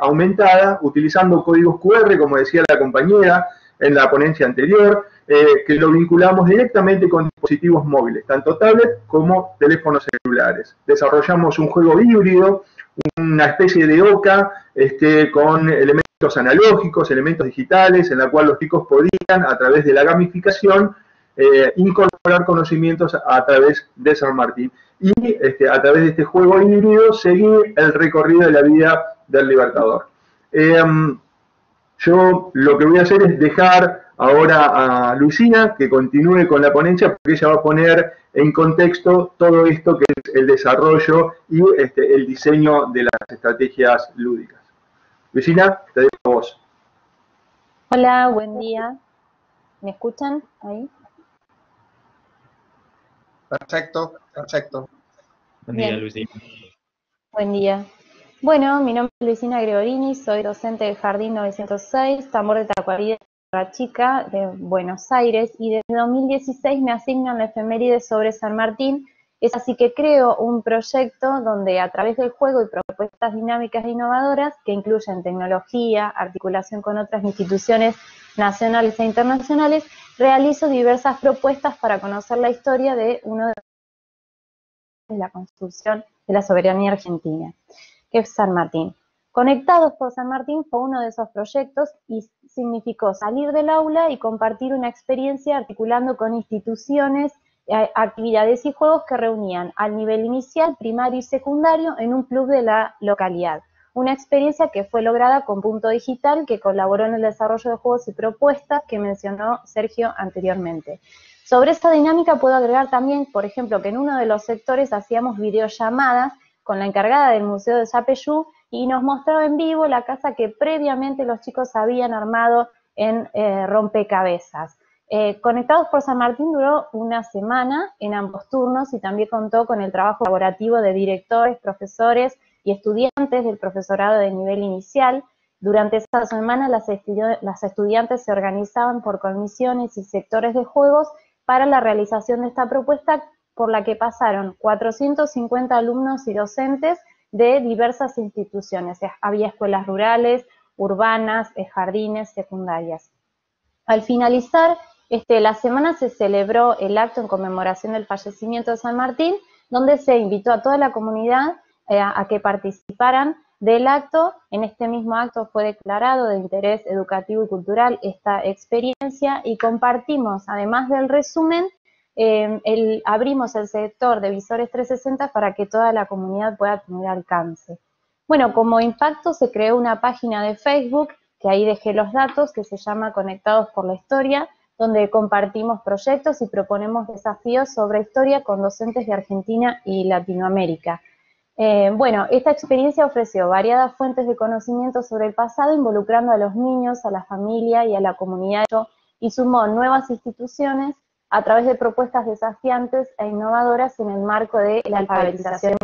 G: aumentada, utilizando códigos QR, como decía la compañera en la ponencia anterior, que lo vinculamos directamente con dispositivos móviles, tanto tablet como teléfonos celulares. Desarrollamos un juego híbrido, una especie de OCA, con elementos analógicos, elementos digitales, en la cual los chicos podían, a través de la gamificación, incorporar conocimientos a través de San Martín. Y a través de este juego híbrido, seguir el recorrido de la vida del Libertador. Yo lo que voy a hacer es dejar ahora a Luisina que continúe con la ponencia, porque ella va a poner en contexto todo esto que es el desarrollo y el diseño de las estrategias lúdicas. Luisina, te dejo a vos.
H: Hola, buen día. ¿Me escuchan ahí?
A: Perfecto, perfecto.
C: Buen día, Luisina.
H: Buen día. Bueno, mi nombre es Luisina Gregorini, soy docente del Jardín 906, Tambor de Tacuarembó, Chica, de Buenos Aires, y desde 2016 me asignan la efeméride sobre San Martín. Es así que creo un proyecto donde a través del juego y propuestas dinámicas e innovadoras que incluyen tecnología, articulación con otras instituciones nacionales e internacionales, realizo diversas propuestas para conocer la historia de uno de la construcción de la soberanía argentina, que es San Martín. Conectados por San Martín fue uno de esos proyectos y significó salir del aula y compartir una experiencia articulando con instituciones, actividades y juegos que reunían al nivel inicial, primario y secundario en un club de la localidad. Una experiencia que fue lograda con Punto Digital, que colaboró en el desarrollo de juegos y propuestas que mencionó Sergio anteriormente. Sobre esta dinámica puedo agregar también, por ejemplo, que en uno de los sectores hacíamos videollamadas con la encargada del Museo de Yapeyú y nos mostraba en vivo la casa que previamente los chicos habían armado en rompecabezas. Conectados por San Martín duró una semana en ambos turnos y también contó con el trabajo colaborativo de directores, profesores y estudiantes del profesorado de nivel inicial. Durante esta semana las estudiantes se organizaban por comisiones y sectores de juegos para la realización de esta propuesta, por la que pasaron 450 alumnos y docentes de diversas instituciones. Había escuelas rurales, urbanas, jardines, secundarias. Al finalizar la semana se celebró el acto en conmemoración del fallecimiento de San Martín, donde se invitó a toda la comunidad a que participaran del acto. En este mismo acto fue declarado de interés educativo y cultural esta experiencia y compartimos, además del resumen, abrimos el sector de Visores 360 para que toda la comunidad pueda tener alcance. Bueno, como impacto se creó una página de Facebook, que ahí dejé los datos, que se llama Conectados por la Historia, donde compartimos proyectos y proponemos desafíos sobre historia con docentes de Argentina y Latinoamérica. Bueno, esta experiencia ofreció variadas fuentes de conocimiento sobre el pasado, involucrando a los niños, a la familia y a la comunidad, y sumó nuevas instituciones a través de propuestas desafiantes e innovadoras en el marco de la alfabetización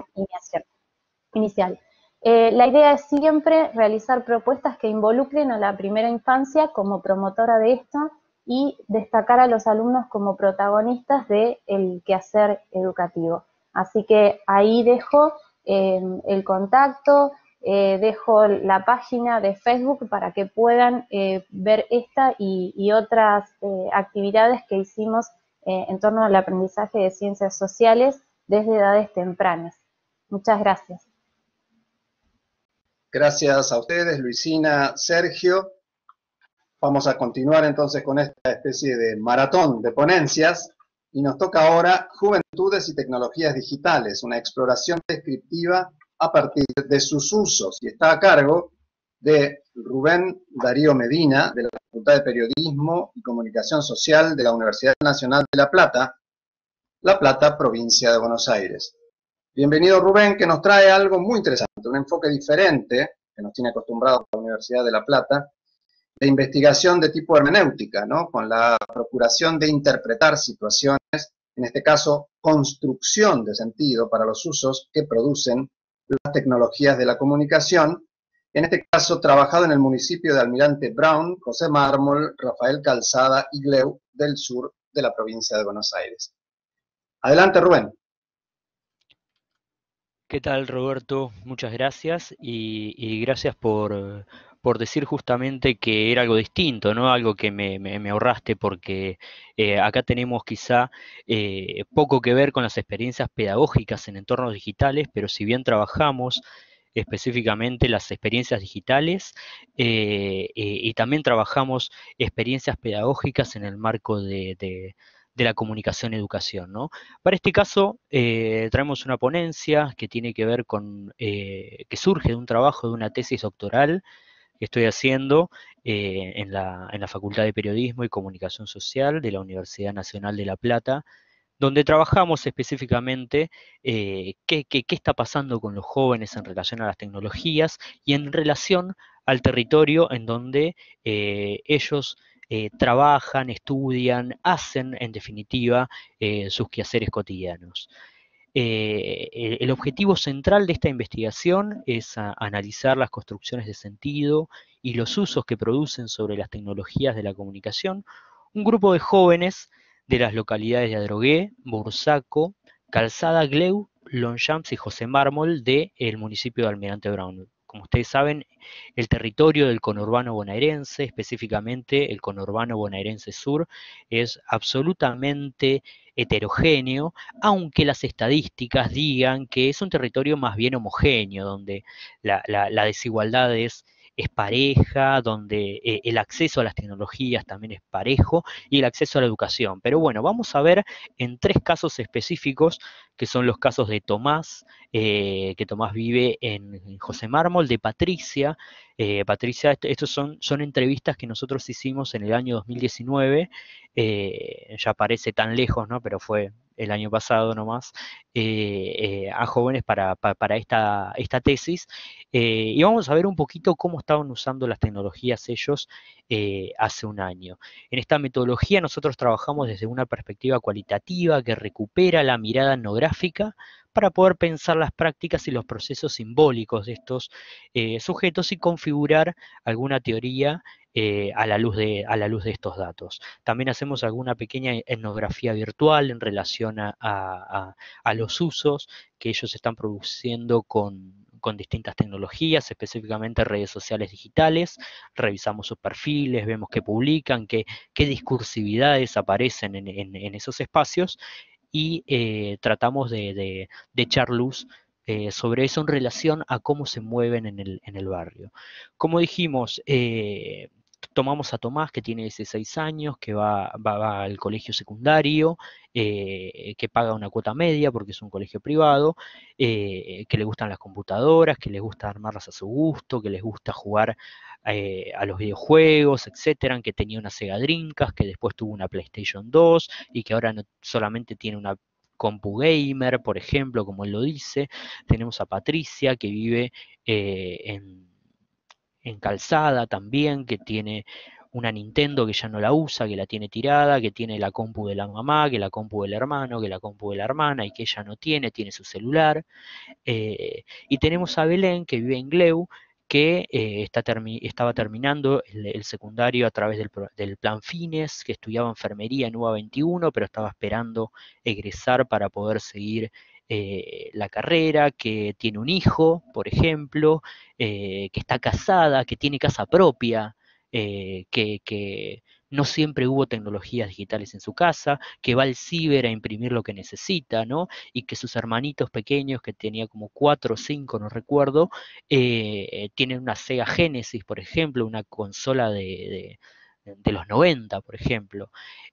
H: inicial. La idea es siempre realizar propuestas que involucren a la primera infancia como promotora de esto y destacar a los alumnos como protagonistas del quehacer educativo. Así que ahí dejo el contacto, dejo la página de Facebook para que puedan ver esta y otras actividades que hicimos en torno al aprendizaje de ciencias sociales desde edades tempranas. Muchas gracias.
A: Gracias a ustedes, Luisina, Sergio. Vamos a continuar entonces con esta especie de maratón de ponencias y nos toca ahora Juventudes y Tecnologías Digitales, una exploración descriptiva a partir de sus usos, y está a cargo de Rubén Darío Medina, de la Facultad de Periodismo y Comunicación Social de la Universidad Nacional de La Plata, provincia de Buenos Aires. Bienvenido, Rubén, que nos trae algo muy interesante, un enfoque diferente que nos tiene acostumbrados a la Universidad de La Plata, de investigación de tipo hermenéutica, ¿no? Con la procuración de interpretar situaciones, en este caso, construcción de sentido para los usos que producen las tecnologías de la comunicación, en este caso trabajado en el municipio de Almirante Brown, José Mármol, Rafael Calzada y Gleu del sur de la provincia de Buenos Aires. Adelante, Rubén.
I: ¿Qué tal, Roberto? Muchas gracias y gracias por decir justamente que era algo distinto, ¿no? Algo que me ahorraste, porque acá tenemos quizá poco que ver con las experiencias pedagógicas en entornos digitales, pero si bien trabajamos específicamente las experiencias digitales y también trabajamos experiencias pedagógicas en el marco de la comunicación educación, ¿no? Para este caso traemos una ponencia que tiene que ver con, que surge de un trabajo de una tesis doctoral que estoy haciendo en la Facultad de Periodismo y Comunicación Social de la Universidad Nacional de La Plata, donde trabajamos específicamente qué está pasando con los jóvenes en relación a las tecnologías y en relación al territorio en donde ellos trabajan, estudian, hacen en definitiva sus quehaceres cotidianos. El objetivo central de esta investigación es analizar las construcciones de sentido y los usos que producen sobre las tecnologías de la comunicación un grupo de jóvenes de las localidades de Adrogué, Bursaco, Calzada, Gleu, Longchamps y José Mármol del municipio de Almirante Brown. Como ustedes saben, el territorio del conurbano bonaerense, específicamente el conurbano bonaerense sur, es absolutamente heterogéneo, aunque las estadísticas digan que es un territorio más bien homogéneo, donde la desigualdad es pareja, donde el acceso a las tecnologías también es parejo y el acceso a la educación. Pero bueno, vamos a ver en 3 casos específicos, que son los casos de Tomás, que Tomás vive en José Mármol, de Patricia. Patricia, estos son entrevistas que nosotros hicimos en el año 2019, ya parece tan lejos, ¿no? Pero fue el año pasado nomás, a jóvenes para esta tesis, y vamos a ver un poquito cómo estaban usando las tecnologías ellos hace un año. En esta metodología nosotros trabajamos desde una perspectiva cualitativa que recupera la mirada etnográfica para poder pensar las prácticas y los procesos simbólicos de estos sujetos y configurar alguna teoría a la luz de estos datos. También hacemos alguna pequeña etnografía virtual en relación a los usos que ellos están produciendo con distintas tecnologías, específicamente redes sociales digitales. Revisamos sus perfiles, vemos qué publican, qué discursividades aparecen en esos espacios, y tratamos de echar luz sobre eso en relación a cómo se mueven en el barrio. Como dijimos, tomamos a Tomás, que tiene 16 años, que va al colegio secundario, que paga una cuota media porque es un colegio privado, que le gustan las computadoras, que les gusta armarlas a su gusto, que les gusta jugar a los videojuegos, etcétera, que tenía una Sega Dreamcast, que después tuvo una PlayStation 2 y que ahora no solamente tiene una compu gamer, por ejemplo, como él lo dice. Tenemos a Patricia, que vive en Calzada también, que tiene una Nintendo que ya no la usa, que la tiene tirada, que tiene la compu de la mamá, que la compu del hermano, que la compu de la hermana, y que ella no tiene su celular. Y tenemos a Belén, que vive en Gleu, que estaba terminando el secundario a través del plan Fines, que estudiaba enfermería en UBA 21, pero estaba esperando egresar para poder seguir la carrera, que tiene un hijo, por ejemplo, que está casada, que tiene casa propia, que no siempre hubo tecnologías digitales en su casa, que va al ciber a imprimir lo que necesita, ¿no? Y que sus hermanitos pequeños, que tenía como 4 o 5, no recuerdo, tienen una Sega Genesis, por ejemplo, una consola de los 90, por ejemplo.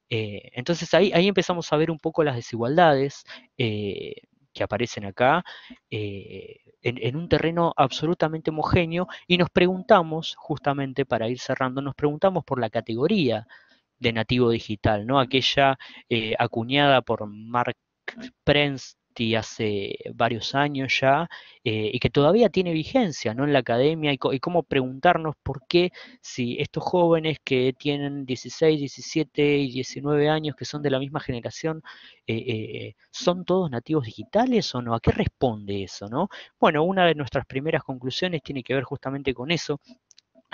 I: Entonces ahí empezamos a ver un poco las desigualdades que aparecen acá, en un terreno absolutamente homogéneo, y nos preguntamos, justamente para ir cerrando, nos preguntamos por la categoría de nativo digital, ¿no? Aquella acuñada por Mark Prensky hace varios años ya, y que todavía tiene vigencia, ¿no? En la academia, y cómo preguntarnos por qué, si estos jóvenes que tienen 16, 17 y 19 años, que son de la misma generación, ¿son todos nativos digitales o no? ¿A qué responde eso, no? Bueno, una de nuestras primeras conclusiones tiene que ver justamente con eso,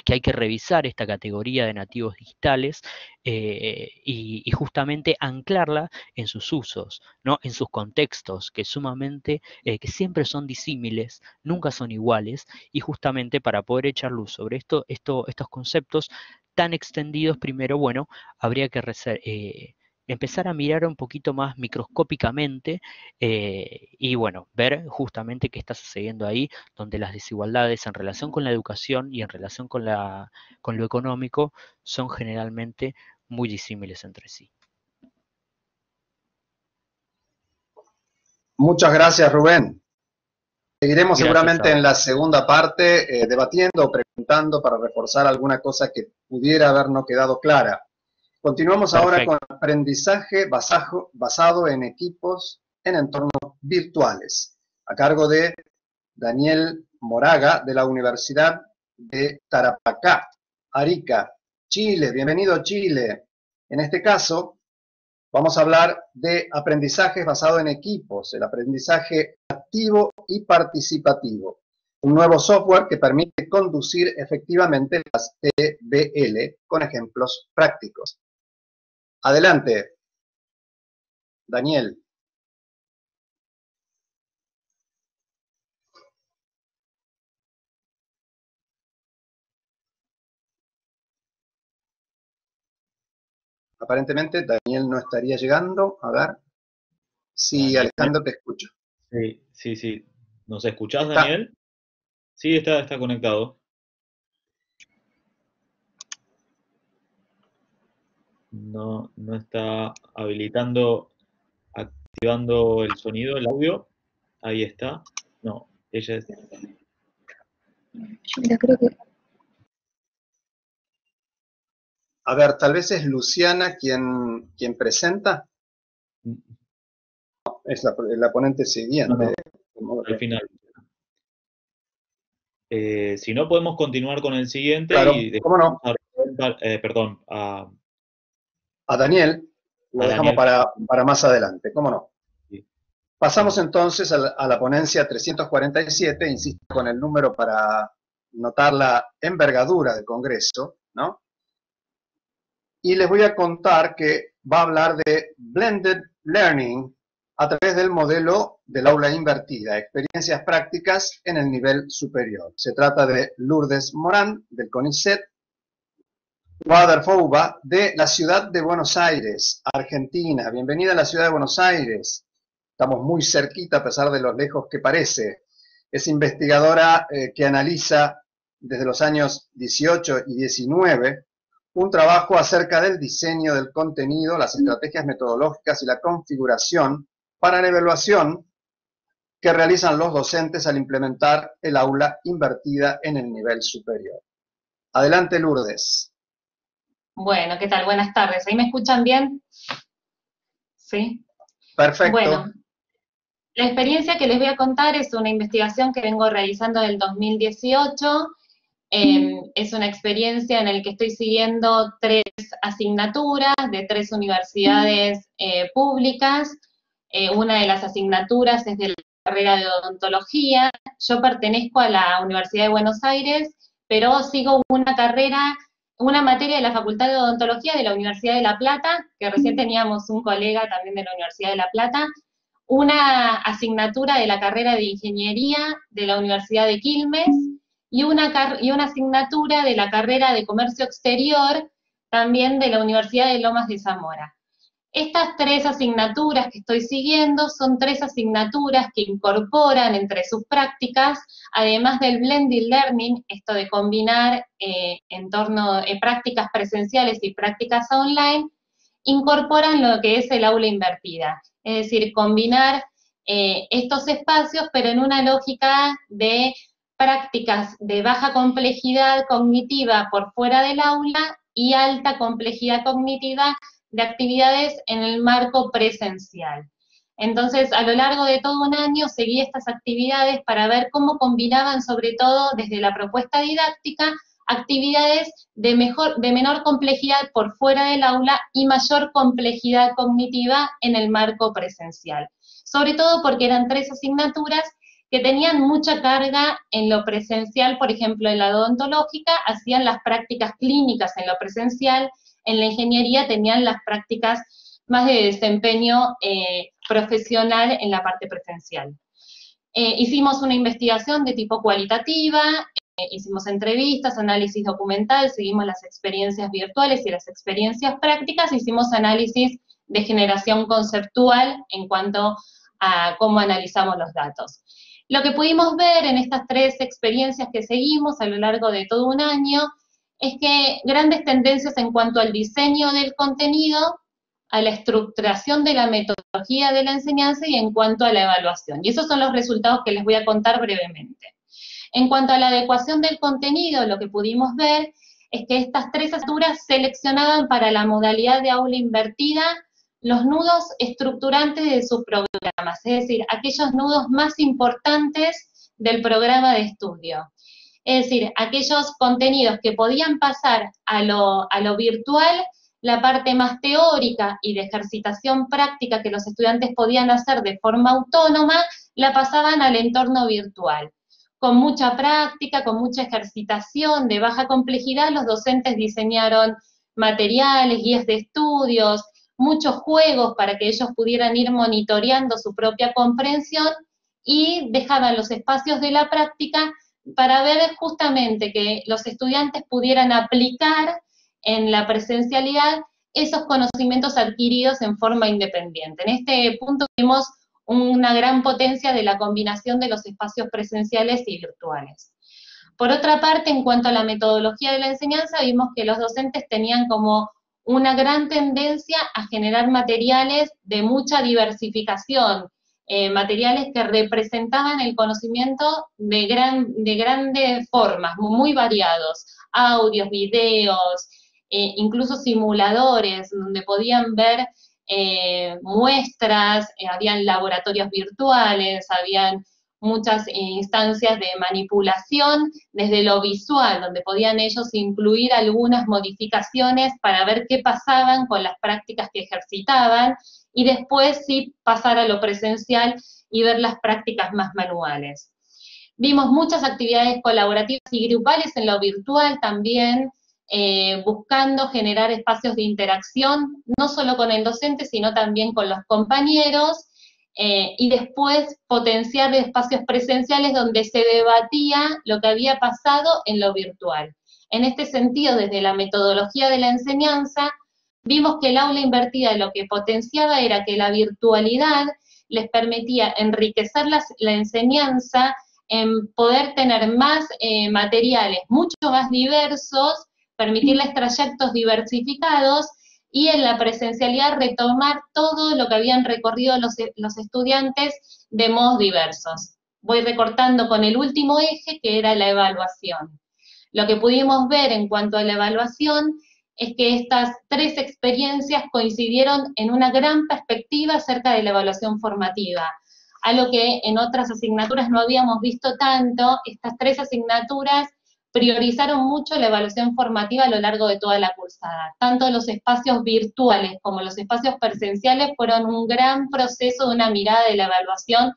I: que hay que revisar esta categoría de nativos digitales, y justamente anclarla en sus usos, ¿no? En sus contextos, que siempre son disímiles, nunca son iguales, y justamente para poder echar luz sobre estos conceptos tan extendidos, primero, bueno, habría que empezar a mirar un poquito más microscópicamente, y bueno, ver justamente qué está sucediendo ahí, donde las desigualdades en relación con la educación y en relación con lo económico son generalmente muy disímiles entre sí.
A: Muchas gracias, Rubén. Seguiremos
I: Gracias
A: seguramente en la segunda parte debatiendo o preguntando para reforzar alguna cosa que pudiera haber no quedado clara. Continuamos ahora con aprendizaje basado en equipos en entornos virtuales, a cargo de Daniel Moraga, de la Universidad de Tarapacá, Arica, Chile. Bienvenido, Chile. En este caso, vamos a hablar de aprendizajes basado en equipos, el aprendizaje activo y participativo, un nuevo software que permite conducir efectivamente las TBL con ejemplos prácticos. Adelante, Daniel. Aparentemente Daniel no estaría llegando. A ver. Sí, Alejandro, te escucho.
J: Sí. ¿Nos escuchás, Daniel? Sí, está conectado. No está habilitando, activando el sonido, el audio. Ahí está. No, ella es...
H: Yo creo que...
A: A ver, tal vez es Luciana quien presenta. Es la ponente siguiente.
J: No, al final. Si no, podemos continuar con el siguiente.
A: Claro,
J: y
A: cómo no.
J: Perdón,
A: a Daniel, lo dejamos para más adelante, cómo no.
J: Sí.
A: Pasamos entonces a la ponencia 347, insisto con el número para notar la envergadura del Congreso, ¿no? Y les voy a contar que va a hablar de Blended Learning a través del modelo del aula invertida, experiencias prácticas en el nivel superior. Se trata de Lourdes Morán, del CONICET, Waderfouba, de la ciudad de Buenos Aires, Argentina. Bienvenida a la ciudad de Buenos Aires. Estamos muy cerquita a pesar de lo lejos que parece. Es investigadora que analiza desde los años 18 y 19 un trabajo acerca del diseño del contenido, las estrategias metodológicas y la configuración para la evaluación que realizan los docentes al implementar el aula invertida en el nivel superior. Adelante, Lourdes.
K: Bueno, ¿qué tal? Buenas tardes. ¿Ahí me escuchan bien? ¿Sí?
A: Perfecto.
K: Bueno, la experiencia que les voy a contar es una investigación que vengo realizando en el 2018. Es una experiencia en la que estoy siguiendo 3 asignaturas de 3 universidades públicas. Una de las asignaturas es de la carrera de odontología. Yo pertenezco a la Universidad de Buenos Aires, pero sigo una materia de la Facultad de Odontología de la Universidad de La Plata, que recién teníamos un colega también de la Universidad de La Plata, una asignatura de la carrera de Ingeniería de la Universidad de Quilmes, y una asignatura de la carrera de Comercio Exterior, también de la Universidad de Lomas de Zamora. Estas 3 asignaturas que estoy siguiendo son 3 asignaturas que incorporan entre sus prácticas, además del blended learning, esto de combinar prácticas presenciales y prácticas online, incorporan lo que es el aula invertida, es decir, combinar estos espacios, pero en una lógica de prácticas de baja complejidad cognitiva por fuera del aula y alta complejidad cognitiva de actividades en el marco presencial. Entonces, a lo largo de todo un año seguí estas actividades para ver cómo combinaban, sobre todo desde la propuesta didáctica, actividades de menor complejidad por fuera del aula y mayor complejidad cognitiva en el marco presencial. Sobre todo porque eran 3 asignaturas que tenían mucha carga en lo presencial, por ejemplo, en la odontológica hacían las prácticas clínicas en lo presencial, en la ingeniería tenían las prácticas más de desempeño profesional en la parte presencial. Hicimos una investigación de tipo cualitativa, hicimos entrevistas, análisis documental, seguimos las experiencias virtuales y las experiencias prácticas, hicimos análisis de generación conceptual en cuanto a cómo analizamos los datos. Lo que pudimos ver en estas 3 experiencias que seguimos a lo largo de todo un año es que grandes tendencias en cuanto al diseño del contenido, a la estructuración de la metodología de la enseñanza y en cuanto a la evaluación. Y esos son los resultados que les voy a contar brevemente. En cuanto a la adecuación del contenido, lo que pudimos ver es que estas 3 asignaturas seleccionaban para la modalidad de aula invertida los nudos estructurantes de sus programas, es decir, aquellos nudos más importantes del programa de estudio. Es decir, aquellos contenidos que podían pasar a lo virtual, la parte más teórica y de ejercitación práctica que los estudiantes podían hacer de forma autónoma, la pasaban al entorno virtual. Con mucha práctica, con mucha ejercitación de baja complejidad, los docentes diseñaron materiales, guías de estudios, muchos juegos para que ellos pudieran ir monitoreando su propia comprensión y dejaban los espacios de la práctica para ver justamente que los estudiantes pudieran aplicar en la presencialidad esos conocimientos adquiridos en forma independiente. En este punto vimos una gran potencia de la combinación de los espacios presenciales y virtuales. Por otra parte, en cuanto a la metodología de la enseñanza, vimos que los docentes tenían como una gran tendencia a generar materiales de mucha diversificación, materiales que representaban el conocimiento de grandes formas, muy variados, audios, videos, incluso simuladores, donde podían ver muestras, habían laboratorios virtuales, habían muchas instancias de manipulación desde lo visual, donde podían ellos incluir algunas modificaciones para ver qué pasaban con las prácticas que ejercitaban, y después sí pasar a lo presencial y ver las prácticas más manuales. Vimos muchas actividades colaborativas y grupales en lo virtual también, buscando generar espacios de interacción, no solo con el docente, sino también con los compañeros, y después potenciar espacios presenciales donde se debatía lo que había pasado en lo virtual. En este sentido, desde la metodología de la enseñanza, vimos que el aula invertida lo que potenciaba era que la virtualidad les permitía enriquecer la enseñanza, en poder tener más materiales mucho más diversos, permitirles trayectos diversificados, y en la presencialidad retomar todo lo que habían recorrido los estudiantes de modos diversos. Voy recortando con el último eje, que era la evaluación. Lo que pudimos ver en cuanto a la evaluación es que estas tres experiencias coincidieron en una gran perspectiva acerca de la evaluación formativa, algo que en otras asignaturas no habíamos visto tanto. Estas tres asignaturas priorizaron mucho la evaluación formativa a lo largo de toda la cursada. Tanto los espacios virtuales como los espacios presenciales fueron un gran proceso de una mirada de la evaluación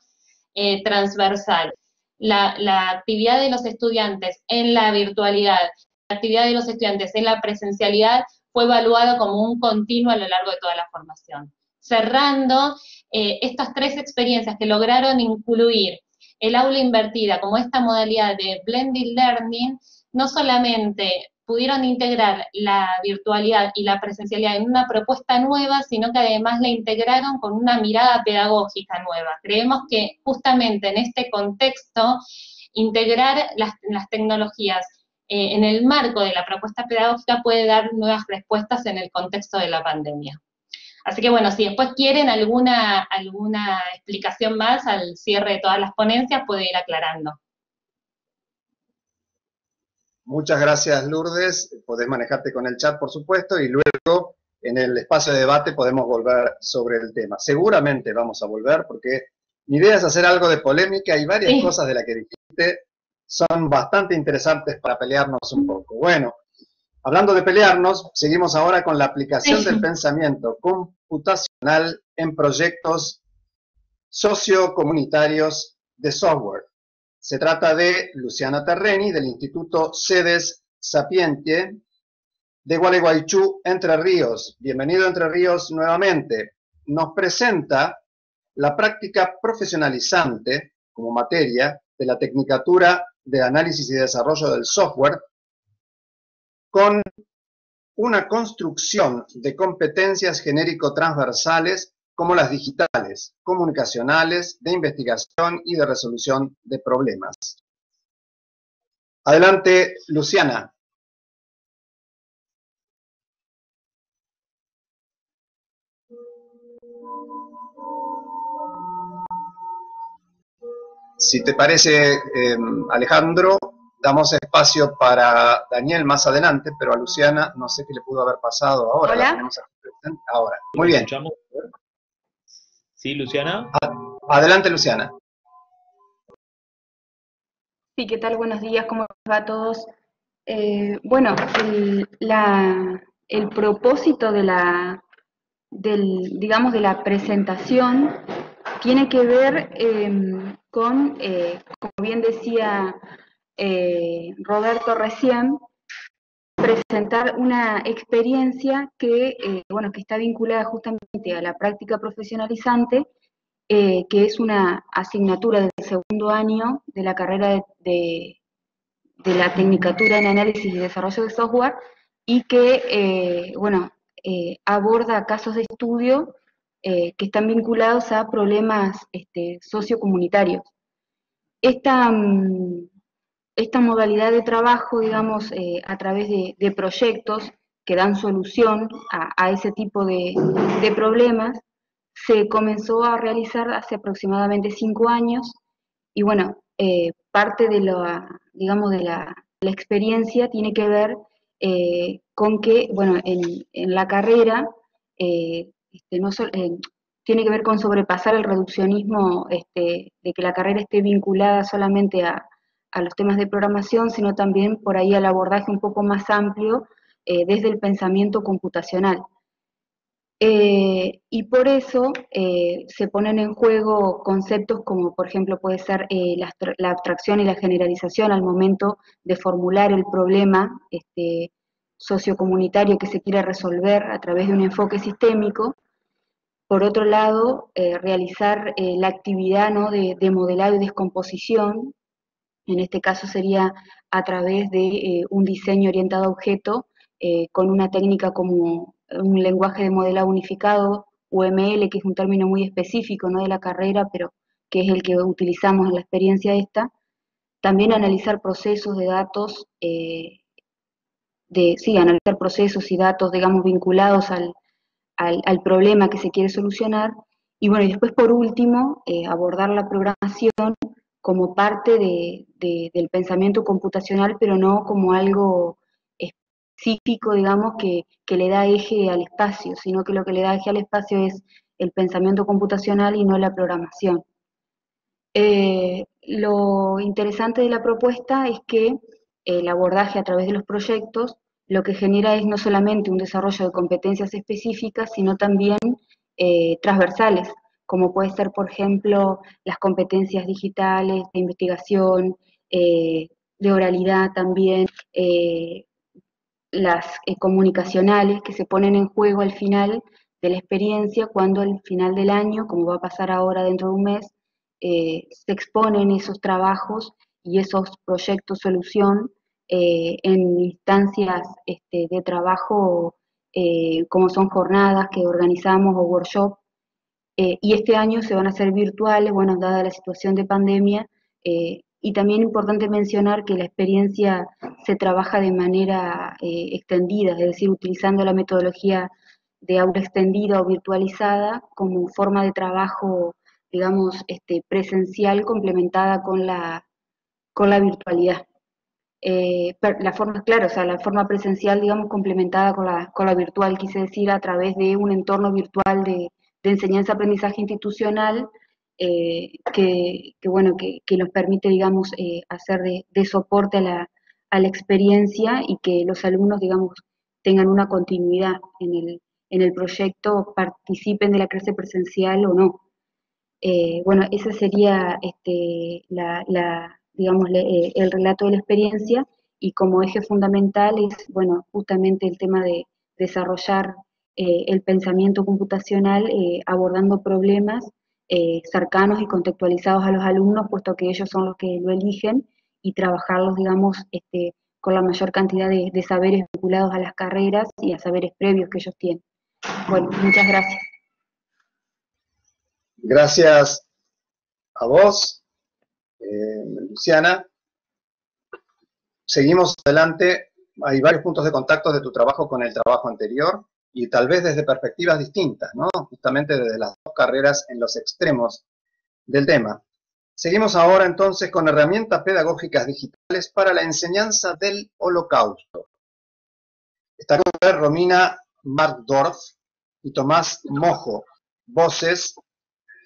K: transversal. La actividad de los estudiantes en la virtualidad, la actividad de los estudiantes en la presencialidad fue evaluada como un continuo a lo largo de toda la formación. Cerrando, estas tres experiencias que lograron incluir el aula invertida como esta modalidad de blended learning, no solamente pudieron integrar la virtualidad y la presencialidad en una propuesta nueva, sino que además la integraron con una mirada pedagógica nueva. Creemos que justamente en este contexto, integrar las tecnologías en el marco de la propuesta pedagógica puede dar nuevas respuestas en el contexto de la pandemia. Así que bueno, si después quieren alguna explicación más al cierre de todas las ponencias, puede ir aclarando.
A: Muchas gracias, Lourdes. Podés manejarte con el chat, por supuesto, y luego en el espacio de debate podemos volver sobre el tema. Seguramente vamos a volver, porque mi idea es hacer algo de polémica, y varias cosas de las que dijiste son bastante interesantes para pelearnos un poco. Bueno, hablando de pelearnos, seguimos ahora con la aplicación del pensamiento computacional en proyectos sociocomunitarios de software. Se trata de Luciana Terreni, del Instituto Sedes Sapientie, de Gualeguaychú, Entre Ríos. Bienvenido, Entre Ríos, nuevamente. Nos presenta la práctica profesionalizante como materia de la Tecnicatura de Análisis y Desarrollo del Software, con una construcción de competencias genérico-transversales como las digitales, comunicacionales, de investigación y de resolución de problemas. Adelante, Luciana. Si te parece, Alejandro, damos espacio para Daniel más adelante, pero a Luciana no sé qué le pudo haber pasado ahora.
L: Hola.
A: La tenemos ahora. Muy bien.
J: ¿Escuchamos? Sí, Luciana.
A: Adelante, Luciana.
L: Sí, ¿qué tal? Buenos días, ¿cómo va a todos? Bueno, el propósito de la presentación tiene que ver con, como bien decía Roberto recién, presentar una experiencia que está vinculada justamente a la práctica profesionalizante, que es una asignatura del segundo año de la carrera de la Tecnicatura en Análisis y Desarrollo de Software, y que, aborda casos de estudio que están vinculados a problemas sociocomunitarios. Esta modalidad de trabajo, digamos, a través de proyectos que dan solución a ese tipo de problemas, se comenzó a realizar hace aproximadamente 5 años, y bueno, parte de la experiencia tiene que ver con que, bueno, en la carrera, tiene que ver con sobrepasar el reduccionismo de que la carrera esté vinculada solamente a los temas de programación, sino también por ahí al abordaje un poco más amplio desde el pensamiento computacional. Y por eso se ponen en juego conceptos como, por ejemplo, puede ser la abstracción y la generalización al momento de formular el problema sociocomunitario que se quiere resolver a través de un enfoque sistémico. Por otro lado, realizar la actividad, ¿no?, de modelado y descomposición. En este caso sería a través de un diseño orientado a objeto, con una técnica como un lenguaje de modelado unificado, UML, que es un término muy específico, ¿no?, de la carrera, pero que es el que utilizamos en la experiencia esta. También analizar procesos de datos, analizar procesos y datos, digamos, vinculados al problema que se quiere solucionar. Y bueno, y después por último, abordar la programación como parte del pensamiento computacional, pero no como algo específico, digamos, que le da eje al espacio, sino que lo que le da eje al espacio es el pensamiento computacional y no la programación. Lo interesante de la propuesta es que el abordaje a través de los proyectos lo que genera es no solamente un desarrollo de competencias específicas, sino también transversales, como puede ser, por ejemplo, las competencias digitales, de investigación, de oralidad también, las comunicacionales, que se ponen en juego al final de la experiencia, cuando al final del año, como va a pasar ahora dentro de un mes, se exponen esos trabajos y esos proyectos solución en instancias de trabajo, como son jornadas que organizamos o workshops, y este año se van a hacer virtuales, bueno, dada la situación de pandemia, y también importante mencionar que la experiencia se trabaja de manera extendida, es decir, utilizando la metodología de aula extendida o virtualizada como forma de trabajo, digamos, presencial complementada con la virtualidad. La forma, claro, o sea, la forma presencial, digamos, complementada con la virtual, quise decir, a través de un entorno virtual de enseñanza-aprendizaje institucional, que nos permite, digamos, hacer de soporte a la experiencia, y que los alumnos, digamos, tengan una continuidad en el proyecto, participen de la clase presencial o no. Bueno, ese sería digamos, el relato de la experiencia, y como eje fundamental es, bueno, justamente el tema de desarrollar el pensamiento computacional, abordando problemas cercanos y contextualizados a los alumnos, puesto que ellos son los que lo eligen, y trabajarlos, digamos, con la mayor cantidad de saberes vinculados a las carreras y a saberes previos que ellos tienen. Bueno, muchas gracias.
A: Gracias a vos, Luciana. Seguimos adelante. Hay varios puntos de contacto de tu trabajo con el trabajo anterior, y tal vez desde perspectivas distintas, ¿no? Justamente desde las dos carreras en los extremos del tema. Seguimos ahora entonces con herramientas pedagógicas digitales para la enseñanza del Holocausto. Está con Romina Markdorf y Tomás Mojo, voces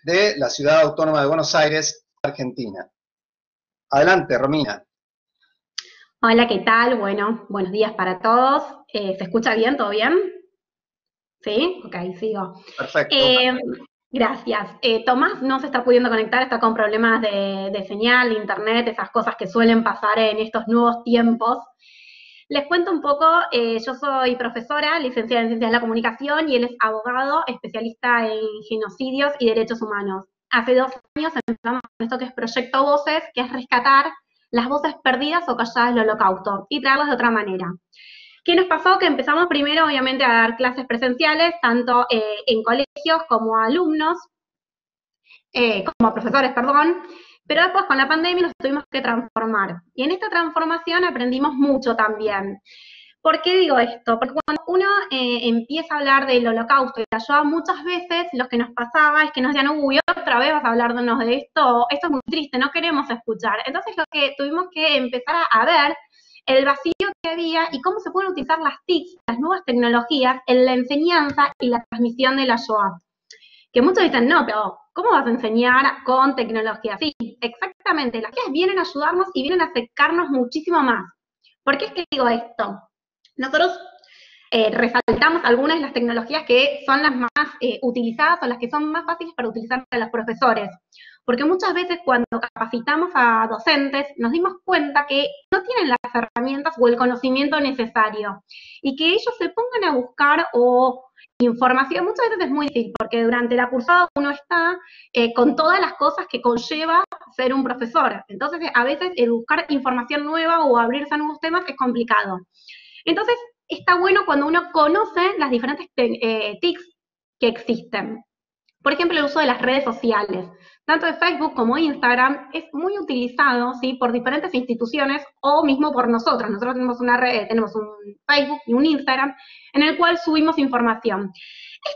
A: de la Ciudad Autónoma de Buenos Aires, Argentina. Adelante, Romina.
M: Hola, ¿qué tal? Bueno, buenos días para todos. ¿Se escucha bien? ¿Todo bien? ¿Sí? Ok, sigo.
A: Perfecto.
M: Gracias. Tomás no se está pudiendo conectar, está con problemas de señal, de internet, esas cosas que suelen pasar en estos nuevos tiempos. Les cuento un poco, yo soy profesora, licenciada en Ciencias de la Comunicación, y él es abogado, especialista en genocidios y derechos humanos. Hace 2 años empezamos con esto que es Proyecto Voces, que es rescatar las voces perdidas o calladas del Holocausto y traerlas de otra manera. ¿Qué nos pasó? Que empezamos primero, obviamente, a dar clases presenciales, tanto en colegios como a alumnos, como a profesores, perdón, pero después con la pandemia nos tuvimos que transformar. Y en esta transformación aprendimos mucho también. ¿Por qué digo esto? Porque cuando uno empieza a hablar del holocausto y la Shoah, muchas veces lo que nos pasaba es que nos decían, uy, otra vez vas a hablarnos de esto es muy triste, no queremos escuchar. Entonces lo que tuvimos que empezar a ver el vacío que había y cómo se pueden utilizar las TICs, las nuevas tecnologías, en la enseñanza y la transmisión de la Shoah. Que muchos dicen, no, pero ¿cómo vas a enseñar con tecnología? Sí, exactamente, las TICs vienen a ayudarnos y vienen a acercarnos muchísimo más. ¿Por qué es que digo esto? Nosotros resaltamos algunas de las tecnologías que son las más utilizadas o las que son más fáciles para utilizar para los profesores. Porque muchas veces cuando capacitamos a docentes nos dimos cuenta que no tienen las herramientas o el conocimiento necesario y que ellos se pongan a buscar información muchas veces es muy difícil porque durante la cursada uno está con todas las cosas que conlleva ser un profesor. Entonces a veces buscar información nueva o abrirse a nuevos temas es complicado. Entonces está bueno cuando uno conoce las diferentes TICs que existen. Por ejemplo, el uso de las redes sociales, tanto de Facebook como Instagram, es muy utilizado, ¿sí?, por diferentes instituciones o mismo por nosotros. Nosotros tenemos una red, tenemos un Facebook y un Instagram en el cual subimos información.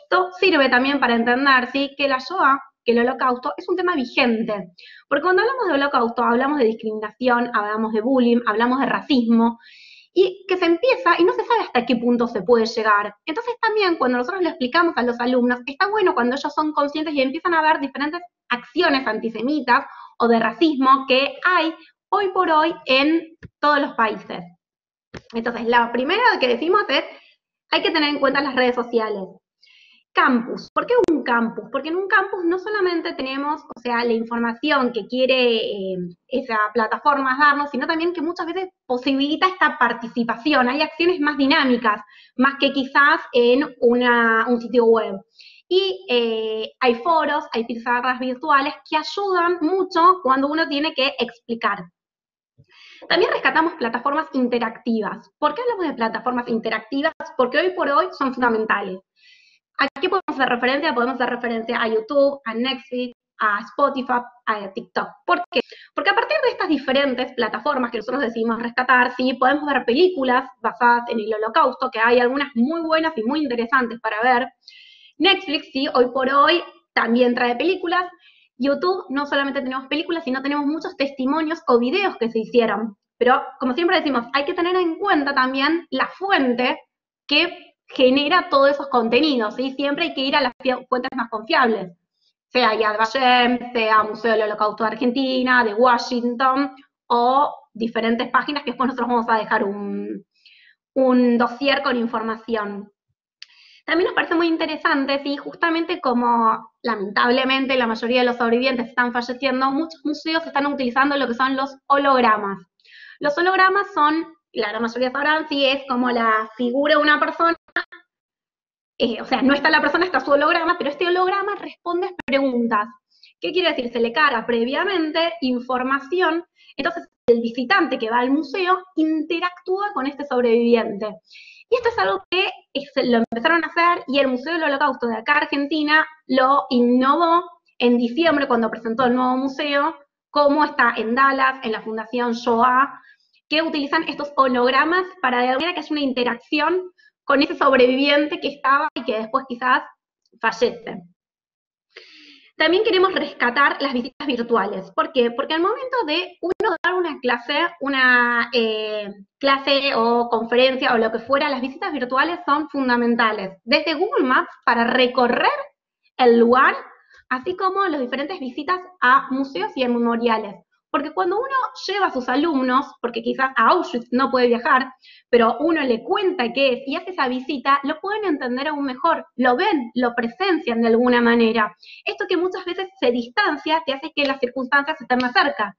M: Esto sirve también para entender, ¿sí?, que la Shoah, que el holocausto, es un tema vigente. Porque cuando hablamos de holocausto, hablamos de discriminación, hablamos de bullying, hablamos de racismo, y que se empieza y no se sabe hasta qué punto se puede llegar. Entonces también cuando nosotros le explicamos a los alumnos, está bueno cuando ellos son conscientes y empiezan a ver diferentes acciones antisemitas o de racismo que hay hoy por hoy en todos los países. Entonces la primera que decimos es, hay que tener en cuenta las redes sociales. Campus. ¿Por qué un campus? Porque en un campus no solamente tenemos, o sea, la información que quiere esa plataforma darnos, sino también que muchas veces posibilita esta participación. Hay acciones más dinámicas, más que quizás en un sitio web. Y hay foros, hay pizarras virtuales que ayudan mucho cuando uno tiene que explicar. También rescatamos plataformas interactivas. ¿Por qué hablamos de plataformas interactivas? Porque hoy por hoy son fundamentales. ¿A qué podemos hacer referencia? Podemos hacer referencia a YouTube, a Netflix, a Spotify, a TikTok. ¿Por qué? Porque a partir de estas diferentes plataformas que nosotros decidimos rescatar, ¿sí?, podemos ver películas basadas en el holocausto, que hay algunas muy buenas y muy interesantes para ver. Netflix, sí, hoy por hoy también trae películas. YouTube no solamente tenemos películas, sino tenemos muchos testimonios o videos que se hicieron. Pero, como siempre decimos, hay que tener en cuenta también la fuente que genera todos esos contenidos, ¿sí? Siempre hay que ir a las fuentes más confiables, sea Yad Vashem, sea Museo del Holocausto de Argentina, de Washington, o diferentes páginas que después nosotros vamos a dejar un dossier con información. También nos parece muy interesante, ¿sí?, justamente como lamentablemente la mayoría de los sobrevivientes están falleciendo, muchos museos están utilizando lo que son los hologramas. Los hologramas son, la gran mayoría sabrán, sí, es como la figura de una persona, o sea, no está la persona, está su holograma, pero este holograma responde a preguntas. ¿Qué quiere decir? Se le carga previamente información, entonces el visitante que va al museo interactúa con este sobreviviente. Y esto es algo que lo empezaron a hacer y el Museo del Holocausto de acá Argentina lo innovó en diciembre cuando presentó el nuevo museo, como está en Dallas, en la Fundación Shoah, que utilizan estos hologramas para de alguna manera que haya una interacción con ese sobreviviente que estaba y que después quizás fallece. También queremos rescatar las visitas virtuales. ¿Por qué? Porque al momento de uno dar una clase o conferencia o lo que fuera, las visitas virtuales son fundamentales. Desde Google Maps para recorrer el lugar, así como las diferentes visitas a museos y a memoriales. Porque cuando uno lleva a sus alumnos, porque quizás a Auschwitz no puede viajar, pero uno le cuenta qué es y hace esa visita, lo pueden entender aún mejor, lo ven, lo presencian de alguna manera. Esto que muchas veces se distancia, te hace que las circunstancias estén más cerca.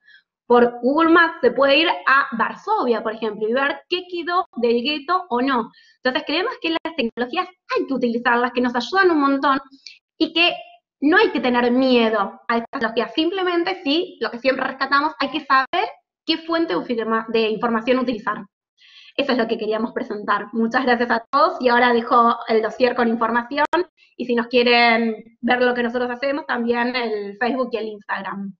M: Por Google Maps se puede ir a Varsovia, por ejemplo, y ver qué quedó del gueto o no. Entonces creemos que las tecnologías hay que utilizarlas, que nos ayudan un montón y que no hay que tener miedo a estas tecnologías, simplemente sí, lo que siempre rescatamos, hay que saber qué fuente de información utilizar. Eso es lo que queríamos presentar. Muchas gracias a todos y ahora dejo el dossier con información y si nos quieren ver lo que nosotros hacemos, también el Facebook y el Instagram.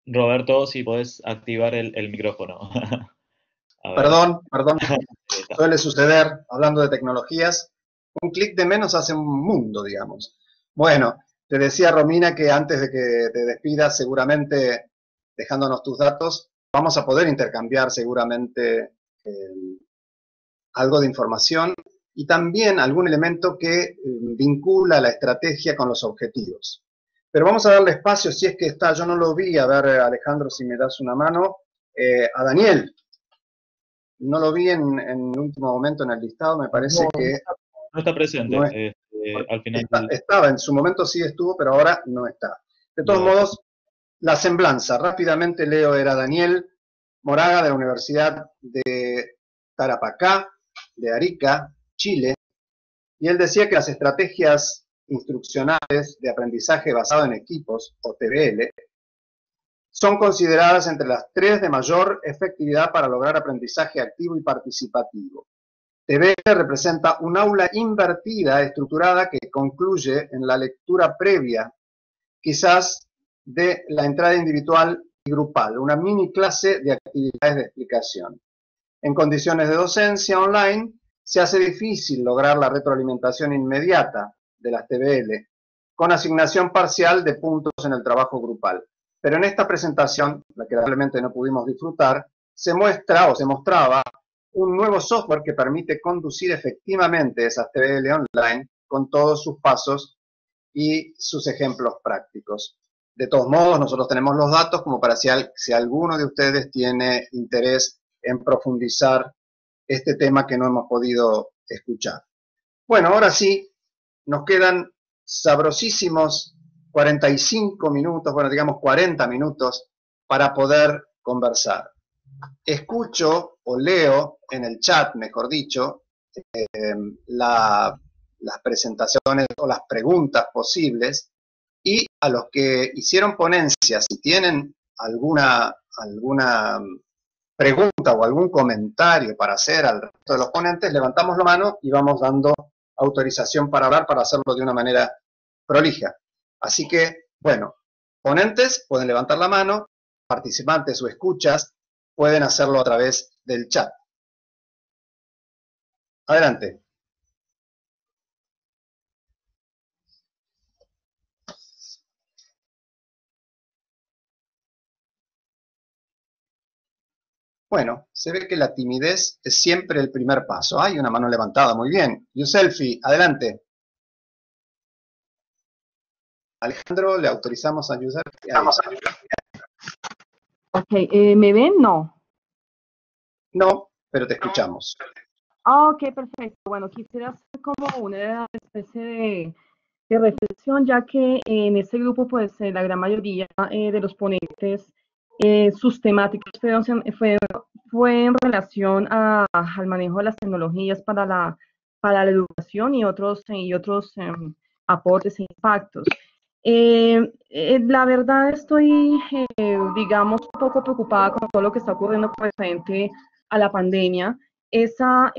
J: Roberto, si podés activar el micrófono.
A: Perdón, suele suceder, hablando de tecnologías, un clic de menos hace un mundo, digamos. Bueno, te decía, Romina, que antes de que te despidas, seguramente, dejándonos tus datos, vamos a poder intercambiar seguramente algo de información y también algún elemento que vincula la estrategia con los objetivos. Pero vamos a darle espacio, si es que está, yo no lo vi, a ver, Alejandro, si me das una mano, a Daniel. No lo vi en el último momento en el listado, me parece que...
J: No está presente, al final.
A: Estaba, en su momento sí estuvo, pero ahora no está. De todos modos, la semblanza, rápidamente leo, era Daniel Moraga de la Universidad de Tarapacá, de Arica, Chile, y él decía que las estrategias instruccionales de aprendizaje basado en equipos, o TBL, son consideradas entre las 3 de mayor efectividad para lograr aprendizaje activo y participativo. TBL representa un aula invertida, estructurada, que concluye en la lectura previa, quizás de la entrada individual y grupal, una mini clase de actividades de explicación. En condiciones de docencia online, se hace difícil lograr la retroalimentación inmediata de las TBL, con asignación parcial de puntos en el trabajo grupal. Pero en esta presentación, la que realmente no pudimos disfrutar, se muestra o se mostraba un nuevo software que permite conducir efectivamente esas TBL online con todos sus pasos y sus ejemplos prácticos. De todos modos, nosotros tenemos los datos como para si alguno de ustedes tiene interés en profundizar este tema que no hemos podido escuchar. Bueno, ahora sí, nos quedan sabrosísimos 45 minutos, bueno, digamos 40 minutos para poder conversar. Escucho o leo en el chat, mejor dicho, las presentaciones o las preguntas posibles, y a los que hicieron ponencias, si tienen alguna pregunta o algún comentario para hacer al resto de los ponentes, levantamos la mano y vamos dando autorización para hablar, para hacerlo de una manera prolija. Así que, bueno, ponentes pueden levantar la mano, participantes o escuchas pueden hacerlo a través del chat. Adelante. Bueno, se ve que la timidez es siempre el primer paso. Hay una mano levantada, muy bien. Yuselfi, adelante. Alejandro, le autorizamos a Yuselfi.
D: Ok, ¿me ven? No.
A: No, pero te escuchamos.
D: Ok, perfecto. Bueno, quisiera hacer como una especie de reflexión, ya que en este grupo, pues, la gran mayoría de los ponentes, sus temáticas fue en relación al manejo de las tecnologías para la educación y otros aportes e impactos. La verdad estoy, digamos, un poco preocupada con todo lo que está ocurriendo frente a la pandemia. Ese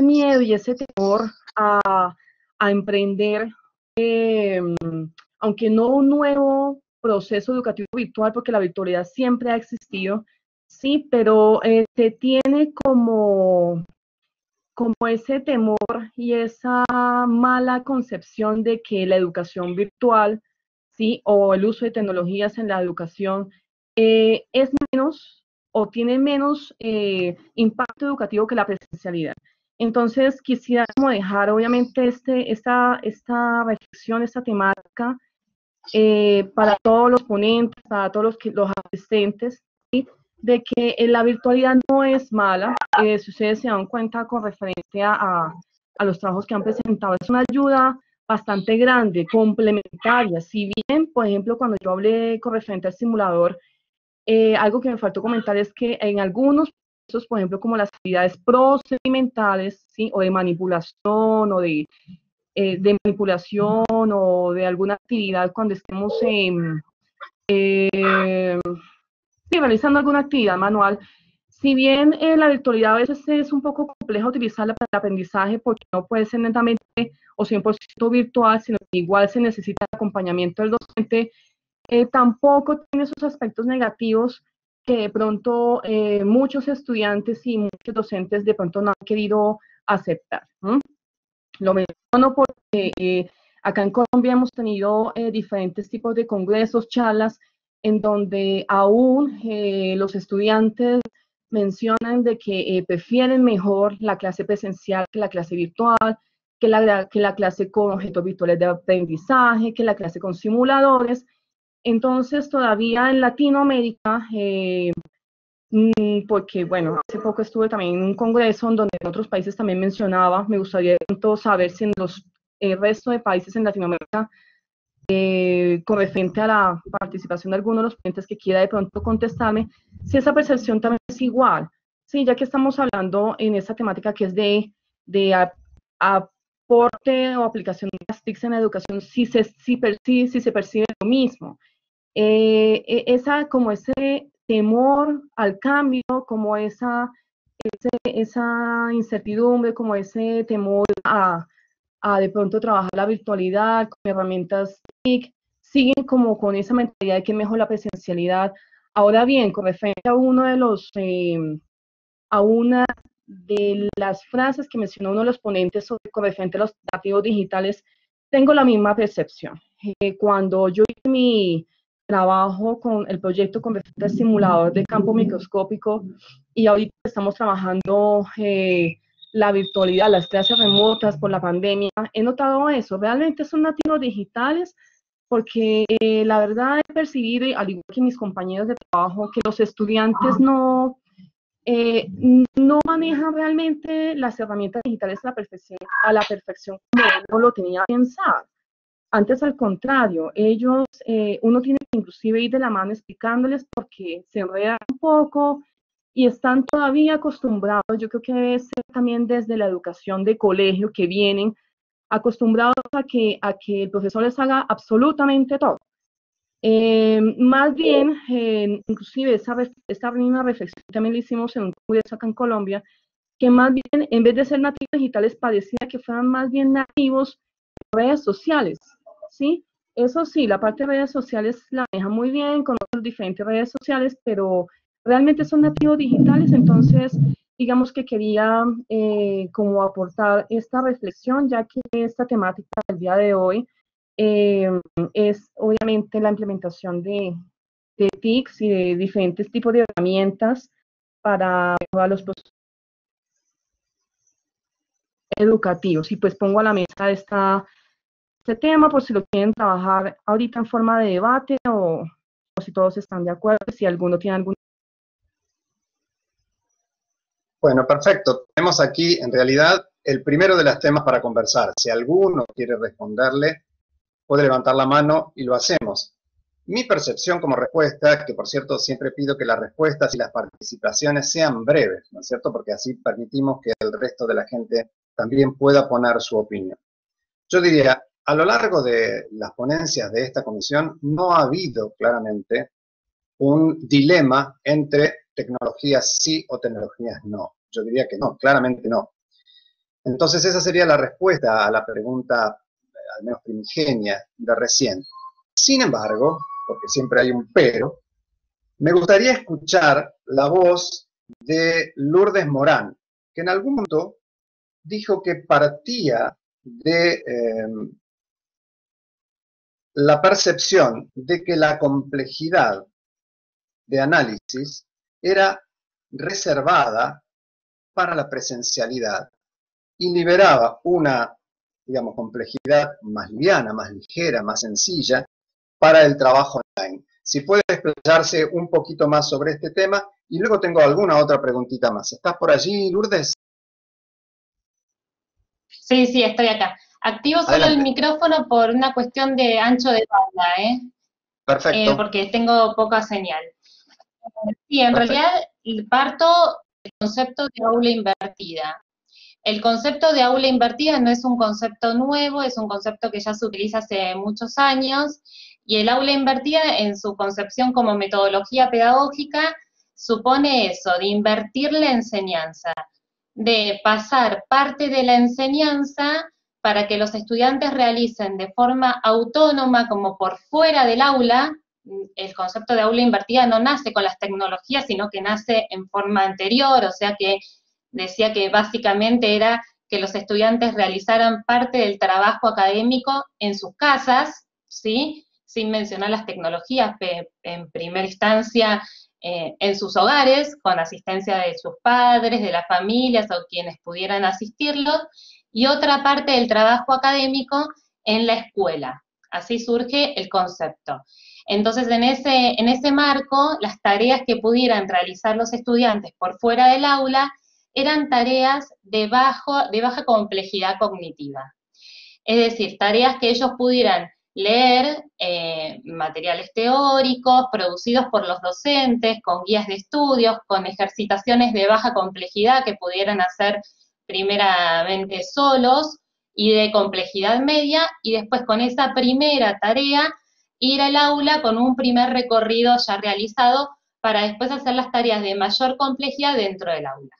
D: miedo y ese temor a emprender, aunque no un nuevo proceso educativo virtual, porque la virtualidad siempre ha existido, sí, pero se tiene como ese temor y esa mala concepción de que la educación virtual, sí, o el uso de tecnologías en la educación es menos o tiene menos impacto educativo que la presencialidad. Entonces, quisiera como dejar, obviamente, esta reflexión, esta temática, para todos los ponentes, para todos los asistentes, ¿sí? De que la virtualidad no es mala, si ustedes se dan cuenta con referencia a los trabajos que han presentado, es una ayuda bastante grande, complementaria. Si bien, por ejemplo, cuando yo hablé con referente al simulador, algo que me faltó comentar es que en algunos procesos, por ejemplo, como las actividades procedimentales, ¿sí? O de manipulación o de de manipulación o de alguna actividad cuando estemos sí, realizando alguna actividad manual. Si bien la virtualidad a veces es un poco compleja utilizarla para el aprendizaje porque no puede ser netamente o 100% virtual, sino que igual se necesita el acompañamiento del docente, tampoco tiene esos aspectos negativos que de pronto muchos estudiantes y muchos docentes de pronto no han querido aceptar. Lo menciono porque acá en Colombia hemos tenido diferentes tipos de congresos, charlas, en donde aún los estudiantes mencionan de que prefieren mejor la clase presencial que la clase virtual, que la clase con objetos virtuales de aprendizaje, que la clase con simuladores. Entonces, todavía en Latinoamérica, porque, bueno, hace poco estuve también en un congreso en donde en otros países también mencionaba, me gustaría saber si en los resto de países en Latinoamérica, con referente a la participación de algunos de los ponentes que quiera de pronto contestarme, si esa percepción también es igual, sí, ya que estamos hablando en esta temática que es de aporte o aplicación de las TICs en la educación, si se percibe lo mismo. Como ese temor al cambio, como esa incertidumbre, como ese temor a de pronto trabajar la virtualidad con herramientas TIC, siguen como con esa mentalidad de que es mejor la presencialidad. Ahora bien, con referente a a una de las frases que mencionó uno de los ponentes con referente a los nativos digitales, tengo la misma percepción. Cuando yo hice mi trabajo con el proyecto con referente al simulador de campo microscópico y ahorita estamos trabajando la virtualidad, las clases remotas por la pandemia, he notado eso. Realmente son nativos digitales porque la verdad he percibido, al igual que mis compañeros de trabajo, que los estudiantes no manejan realmente las herramientas digitales a la perfección como uno lo tenía pensado. Antes, al contrario, ellos, uno tiene que inclusive ir de la mano explicándoles porque se enredan un poco y están todavía acostumbrados. Yo creo que debe ser también desde la educación de colegio que vienen acostumbrados a que el profesor les haga absolutamente todo. Más bien, inclusive esta misma reflexión también la hicimos en un congreso acá en Colombia, que más bien, en vez de ser nativos digitales, parecía que fueran más bien nativos de redes sociales, ¿sí? Eso sí, la parte de redes sociales la maneja muy bien, con otras diferentes redes sociales, pero realmente son nativos digitales, entonces digamos que quería como aportar esta reflexión, ya que esta temática del día de hoy es obviamente la implementación de TICs y de diferentes tipos de herramientas para los procesos educativos. Y pues pongo a la mesa este tema por si lo quieren trabajar ahorita en forma de debate o si todos están de acuerdo, si alguno tiene algún...
A: Bueno, perfecto. Tenemos aquí, en realidad, el primero de los temas para conversar. Si alguno quiere responderle, puede levantar la mano y lo hacemos. Mi percepción como respuesta, que por cierto siempre pido que las respuestas y las participaciones sean breves, ¿no es cierto? Porque así permitimos que el resto de la gente también pueda poner su opinión. Yo diría, a lo largo de las ponencias de esta comisión no ha habido claramente un dilema entre tecnologías sí o tecnologías no. Yo diría que no, claramente no. Entonces esa sería la respuesta a la pregunta, al menos primigenia, de recién. Sin embargo, porque siempre hay un pero, me gustaría escuchar la voz de Lourdes Morán, que en algún momento dijo que partía de la percepción de que la complejidad de análisis era reservada para la presencialidad y liberaba una, digamos, complejidad más liviana, más ligera, más sencilla para el trabajo online. Si puede explayarse un poquito más sobre este tema y luego tengo alguna otra preguntita más. ¿Estás por allí, Lourdes?
K: Sí, sí, estoy acá. Activo solo
A: Adelante.
K: el micrófono por una cuestión de ancho de banda,
A: Perfecto.
K: porque tengo poca señal. Sí, en
A: Perfecto.
K: realidad parto del concepto de aula invertida. El concepto de aula invertida no es un concepto nuevo, es un concepto que ya se utiliza hace muchos años, y el aula invertida en su concepción como metodología pedagógica supone eso, de invertir la enseñanza, de pasar parte de la enseñanza para que los estudiantes realicen de forma autónoma, como por fuera del aula. El concepto de aula invertida no nace con las tecnologías, sino que nace en forma anterior, o sea que decía que básicamente era que los estudiantes realizaran parte del trabajo académico en sus casas, ¿sí? Sin mencionar las tecnologías, en primera instancia en sus hogares, con asistencia de sus padres, de las familias o quienes pudieran asistirlos, y otra parte del trabajo académico en la escuela. Así surge el concepto. Entonces, en ese marco, las tareas que pudieran realizar los estudiantes por fuera del aula eran tareas de baja complejidad cognitiva. Es decir, tareas que ellos pudieran leer, materiales teóricos producidos por los docentes, con guías de estudios, con ejercitaciones de baja complejidad que pudieran hacer primeramente solos y de complejidad media, y después con esa primera tarea ir al aula con un primer recorrido ya realizado para después hacer las tareas de mayor complejidad dentro del aula.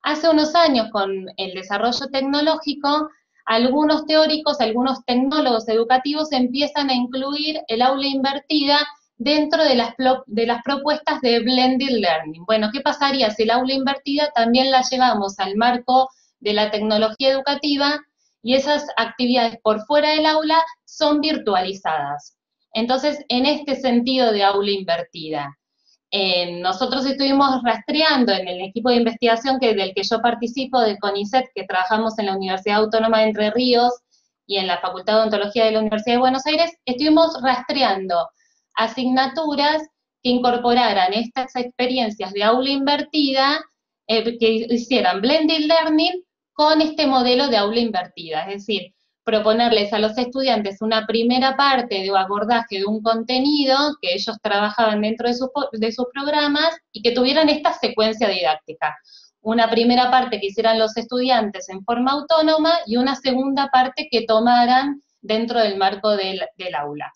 K: Hace unos años, con el desarrollo tecnológico, algunos teóricos, algunos tecnólogos educativos empiezan a incluir el aula invertida dentro de las propuestas de blended learning. Bueno, ¿qué pasaría si el aula invertida también la llevamos al marco de la tecnología educativa y esas actividades por fuera del aula son virtualizadas? Entonces, en este sentido de aula invertida, nosotros estuvimos rastreando en el equipo de investigación del que yo participo, de CONICET, que trabajamos en la Universidad Autónoma de Entre Ríos y en la Facultad de Odontología de la Universidad de Buenos Aires, estuvimos rastreando asignaturas que incorporaran estas experiencias de aula invertida, que hicieran blended learning con este modelo de aula invertida, es decir, proponerles a los estudiantes una primera parte de abordaje de un contenido que ellos trabajaban dentro de sus programas y que tuvieran esta secuencia didáctica. Una primera parte que hicieran los estudiantes en forma autónoma y una segunda parte que tomaran dentro del marco del aula.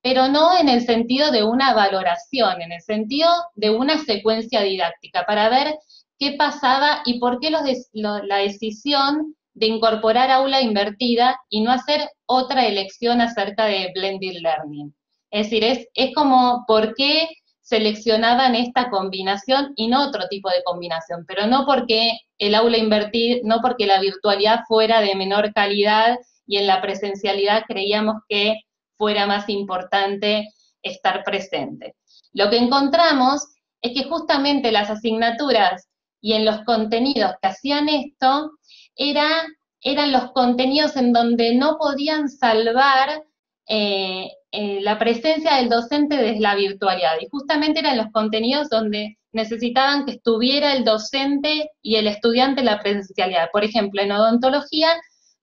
K: Pero no en el sentido de una valoración, en el sentido de una secuencia didáctica, para ver qué pasaba y por qué la decisión de incorporar aula invertida y no hacer otra elección acerca de blended learning. Es decir, es como por qué seleccionaban esta combinación y no otro tipo de combinación, pero no porque el aula invertida, no porque la virtualidad fuera de menor calidad y en la presencialidad creíamos que fuera más importante estar presente. Lo que encontramos es que justamente las asignaturas y en los contenidos que hacían esto, eran los contenidos en donde no podían salvar la presencia del docente desde la virtualidad. Y justamente eran los contenidos donde necesitaban que estuviera el docente y el estudiante en la presencialidad. Por ejemplo, en odontología,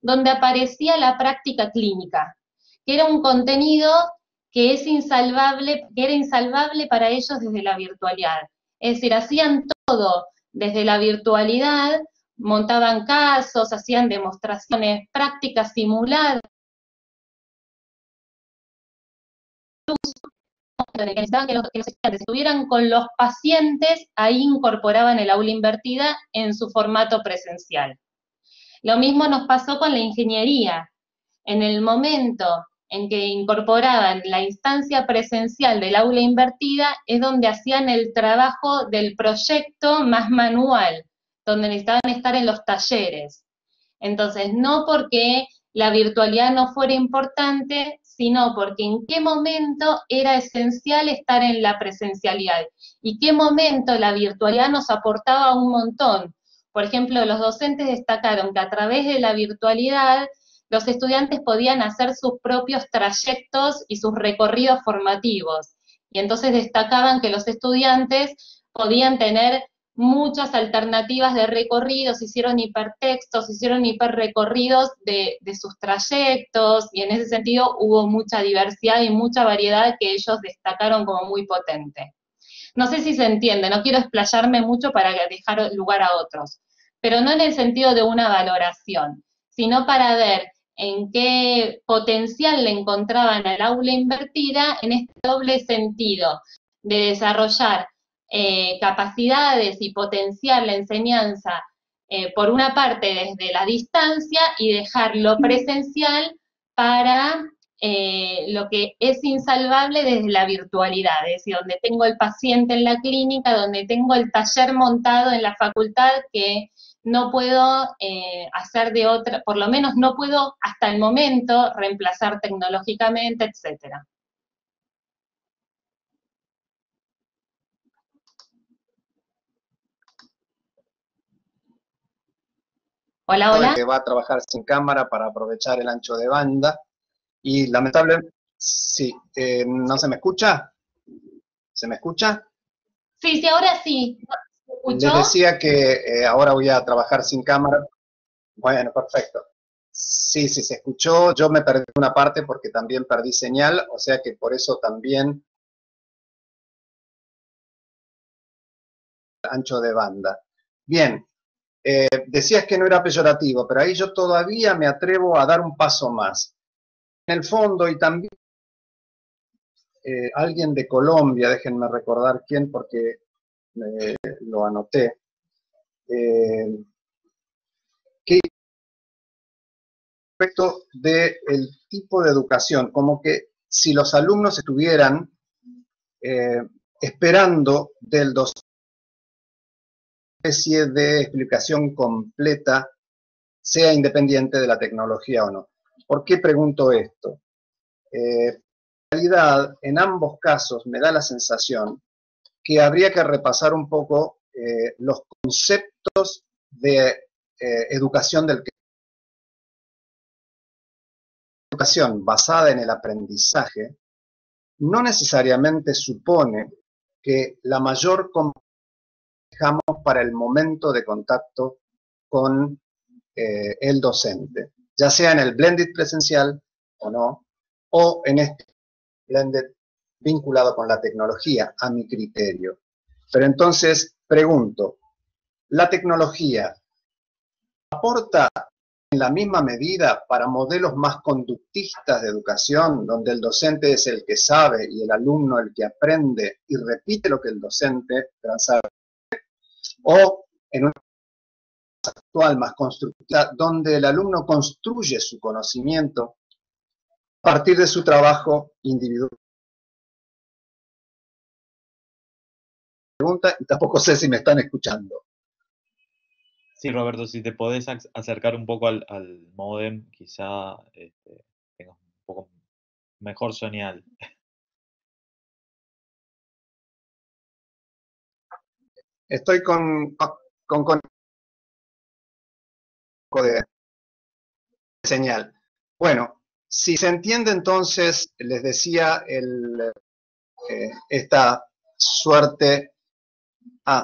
K: donde aparecía la práctica clínica, que era un contenido que era insalvable para ellos desde la virtualidad. Es decir, hacían todo desde la virtualidad, montaban casos, hacían demostraciones prácticas simuladas, que necesitaban que los estudiantes estuvieran con los pacientes, ahí incorporaban el aula invertida en su formato presencial. Lo mismo nos pasó con la ingeniería. En el momento en que incorporaban la instancia presencial del aula invertida, es donde hacían el trabajo del proyecto más manual, donde necesitaban estar en los talleres. Entonces, no porque la virtualidad no fuera importante, sino porque en qué momento era esencial estar en la presencialidad y qué momento la virtualidad nos aportaba un montón. Por ejemplo, los docentes destacaron que a través de la virtualidad los estudiantes podían hacer sus propios trayectos y sus recorridos formativos. Y entonces destacaban que los estudiantes podían tener muchas alternativas de recorridos, hicieron hipertextos, hicieron hiperrecorridos de sus trayectos, y en ese sentido hubo mucha diversidad y mucha variedad que ellos destacaron como muy potente. No sé si se entiende, no quiero explayarme mucho para dejar lugar a otros, pero no en el sentido de una valoración, sino para ver en qué potencial le encontraban al aula invertida en este doble sentido de desarrollar capacidades y potenciar la enseñanza por una parte desde la distancia y dejar lo presencial para lo que es insalvable desde la virtualidad, es decir, donde tengo el paciente en la clínica, donde tengo el taller montado en la facultad que no puedo hacer de otra, por lo menos no puedo hasta el momento reemplazar tecnológicamente, etcétera. Hola, hola.
A: Que va a trabajar sin cámara para aprovechar el ancho de banda y lamentablemente, sí, ¿no se me escucha? ¿Se me escucha?
K: Sí, sí, ahora sí. ¿Se escuchó?
A: Les decía que ahora voy a trabajar sin cámara. Bueno, perfecto. Sí, sí, se escuchó. Yo me perdí una parte porque también perdí señal, o sea que por eso también ancho de banda. Bien, decías que no era peyorativo, pero ahí yo todavía me atrevo a dar un paso más. En el fondo, y también alguien de Colombia, déjenme recordar quién porque lo anoté, que respecto del tipo de educación, como que si los alumnos estuvieran esperando del docente una especie de explicación completa, sea independiente de la tecnología o no. ¿Por qué pregunto esto? En realidad, en ambos casos me da la sensación que habría que repasar un poco los conceptos de educación del que educación basada en el aprendizaje no necesariamente supone que la mayor dejamos para el momento de contacto con el docente, ya sea en el blended presencial o no, o en este blended vinculado con la tecnología, a mi criterio. Pero entonces, pregunto, ¿la tecnología aporta en la misma medida para modelos más conductistas de educación, donde el docente es el que sabe y el alumno el que aprende y repite lo que el docente sabe? O en una actual más constructiva, donde el alumno construye su conocimiento a partir de su trabajo individual. Pregunta, y tampoco sé si me están escuchando.
J: Sí, Roberto, si te podés acercar un poco al módem, quizá tengas un poco mejor señal.
A: Estoy con de señal. Bueno, si se entiende entonces, les decía esta suerte.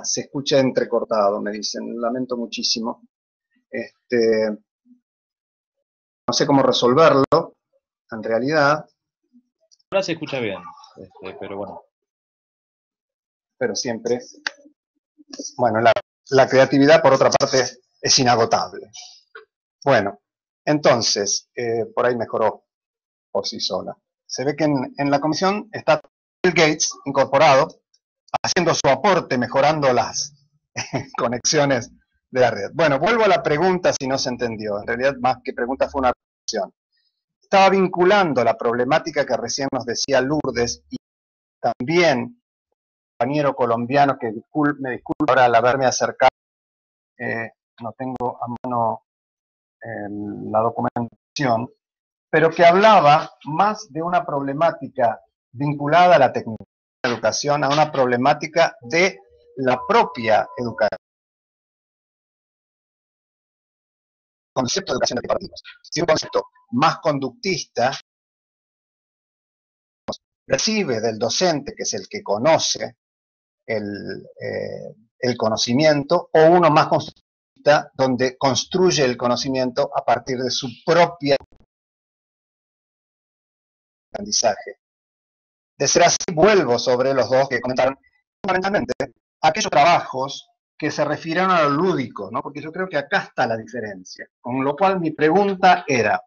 A: Se escucha entrecortado, me dicen, lamento muchísimo. No sé cómo resolverlo, en realidad.
J: Ahora se escucha bien, pero bueno.
A: Pero siempre, bueno, la creatividad, por otra parte, es inagotable. Bueno, entonces, por ahí mejoró por sí sola. Se ve que en la comisión está Bill Gates incorporado, haciendo su aporte, mejorando las conexiones de la red. Bueno, vuelvo a la pregunta si no se entendió. En realidad, más que pregunta, fue una reflexión. Estaba vinculando la problemática que recién nos decía Lourdes y también un compañero colombiano, que me disculpo ahora al haberme acercado, no tengo a mano la documentación, pero que hablaba más de una problemática vinculada a la tecnología de la educación, a una problemática de la propia educación. Concepto de educación de partidos. Si un concepto más conductista recibe del docente, que es el que conoce el conocimiento, o uno más conductista, donde construye el conocimiento a partir de su propia aprendizaje. De ser así, vuelvo sobre los dos que comentaron, fundamentalmente aquellos trabajos que se refirieron a lo lúdico, ¿no? Porque yo creo que acá está la diferencia. Con lo cual mi pregunta era,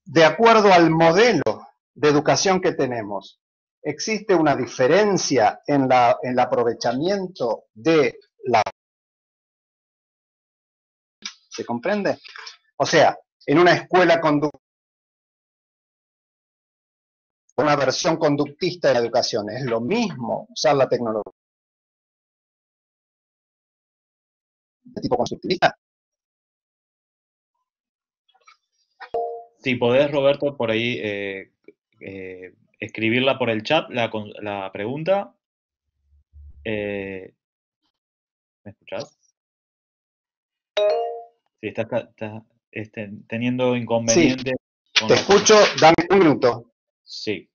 A: de acuerdo al modelo de educación que tenemos, ¿existe una diferencia en el aprovechamiento de la... ¿Se comprende? O sea, en una escuela conductiva, una versión conductista de la educación, ¿es lo mismo usar la tecnología de tipo constructivista?
J: Si podés, Roberto, por ahí escribirla por el chat, la pregunta. ¿Me escuchás? Si estás teniendo inconvenientes.
A: Sí, te escucho, dame un minuto.
J: Sí.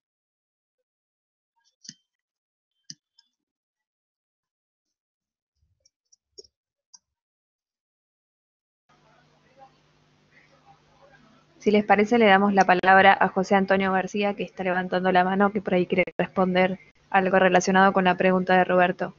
N: Si les parece, le damos la palabra a José Antonio García, que está levantando la mano, que por ahí quiere responder algo relacionado con la pregunta de Roberto.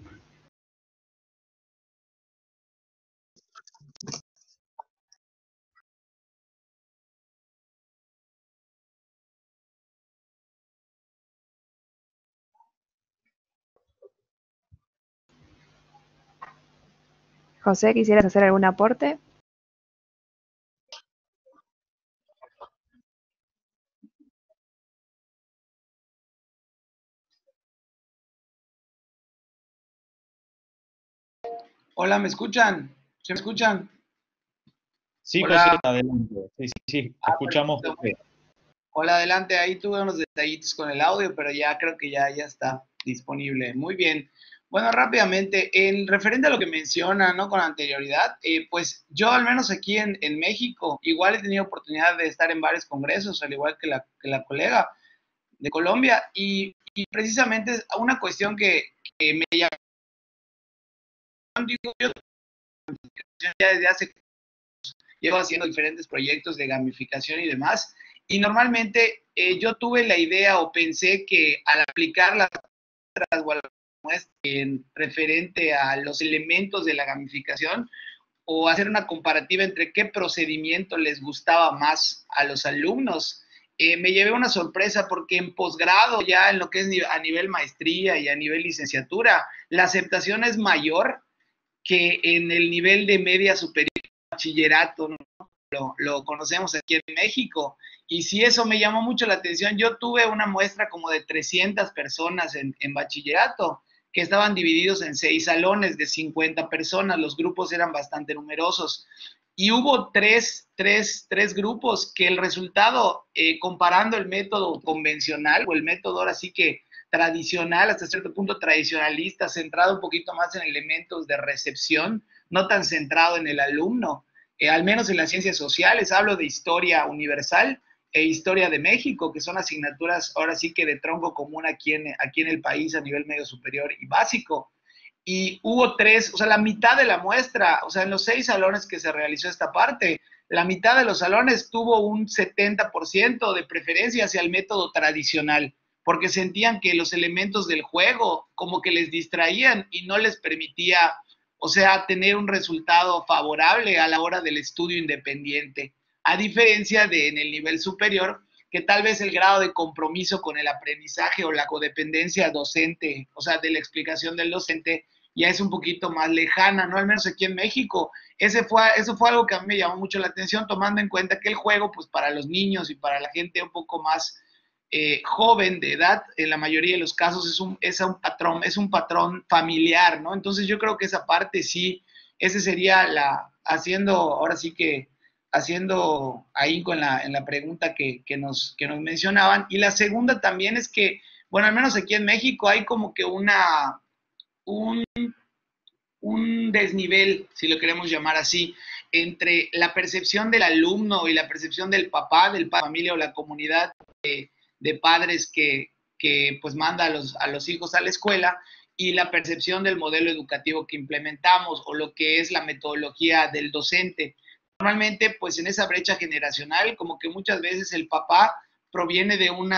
N: José, ¿quisieras hacer algún aporte?
O: Hola, ¿me escuchan? ¿Se me escuchan?
J: Sí,
O: Hola.
J: José, adelante. Sí, escuchamos.
O: Perfecto. Hola, adelante. Ahí tuve unos detallitos con el audio, pero ya creo que ya está disponible. Muy bien. Bueno, rápidamente, en referente a lo que menciona, ¿no? Con anterioridad, pues yo al menos aquí en México, igual he tenido oportunidad de estar en varios congresos, al igual que la colega de Colombia, y precisamente una cuestión que me llama, digo, yo ya desde hace, llevo haciendo diferentes proyectos de gamificación y demás, y normalmente yo tuve la idea o pensé que al aplicar las en referente a los elementos de la gamificación o hacer una comparativa entre qué procedimiento les gustaba más a los alumnos, me llevé una sorpresa porque en posgrado, ya en lo que es a nivel maestría y a nivel licenciatura, la aceptación es mayor que en el nivel de media superior, bachillerato, ¿no? Lo conocemos aquí en México. Y sí, eso me llamó mucho la atención. Yo tuve una muestra como de 300 personas en bachillerato, que estaban divididos en 6 salones de 50 personas. Los grupos eran bastante numerosos. Y hubo tres grupos que el resultado, comparando el método convencional o el método ahora sí que tradicional, hasta cierto punto tradicionalista, centrado un poquito más en elementos de recepción, no tan centrado en el alumno, al menos en las ciencias sociales, hablo de historia universal e historia de México, que son asignaturas ahora sí que de tronco común aquí en el país a nivel medio superior y básico. Y hubo 3, o sea, la mitad de la muestra, o sea, en los 6 salones que se realizó esta parte, la mitad de los salones tuvo un 70% de preferencia hacia el método tradicional, porque sentían que los elementos del juego como que les distraían y no les permitía, o sea, tener un resultado favorable a la hora del estudio independiente, a diferencia de en el nivel superior, que tal vez el grado de compromiso con el aprendizaje o la codependencia docente, o sea, de la explicación del docente, ya es un poquito más lejana, ¿no? Al menos aquí en México. Eso fue algo que a mí me llamó mucho la atención, tomando en cuenta que el juego, pues para los niños y para la gente un poco más joven de edad, en la mayoría de los casos es un patrón familiar, ¿no? Entonces yo creo que esa parte sí, ese sería ahora sí que haciendo ahí en la pregunta que nos mencionaban. Y la segunda también es que, bueno, al menos aquí en México hay como que un desnivel, si lo queremos llamar así, entre la percepción del alumno y la percepción del papá, familia o la comunidad de padres que pues manda a los hijos a la escuela, y la percepción del modelo educativo que implementamos o lo que es la metodología del docente. Normalmente, pues en esa brecha generacional, como que muchas veces el papá proviene de un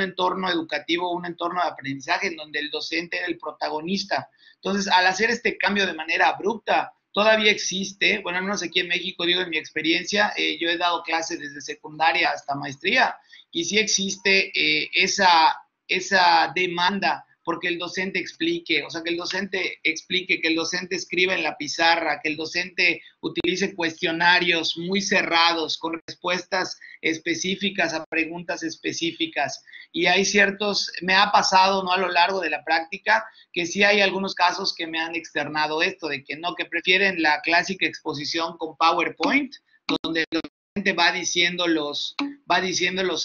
O: entorno educativo, un entorno de aprendizaje en donde el docente era el protagonista. Entonces, al hacer este cambio de manera abrupta, todavía existe, bueno, al menos aquí en México, digo, en mi experiencia, yo he dado clases desde secundaria hasta maestría, y sí existe esa demanda porque el docente explique, o sea, que el docente explique, que el docente escriba en la pizarra, que el docente utilice cuestionarios muy cerrados con respuestas específicas a preguntas específicas. Y hay me ha pasado, ¿no?, a lo largo de la práctica, que sí hay algunos casos que me han externado esto, de que no, que prefieren la clásica exposición con PowerPoint, donde el docente va diciendo los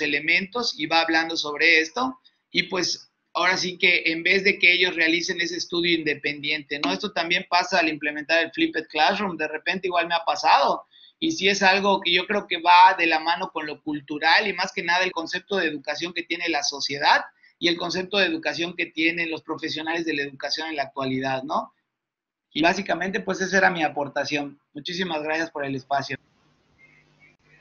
O: elementos y va hablando sobre esto, y pues ahora sí que en vez de que ellos realicen ese estudio independiente, ¿no? Esto también pasa al implementar el Flipped Classroom, de repente igual me ha pasado, y sí es algo que yo creo que va de la mano con lo cultural y más que nada el concepto de educación que tiene la sociedad y el concepto de educación que tienen los profesionales de la educación en la actualidad, ¿no? Y básicamente, pues esa era mi aportación. Muchísimas gracias por el espacio.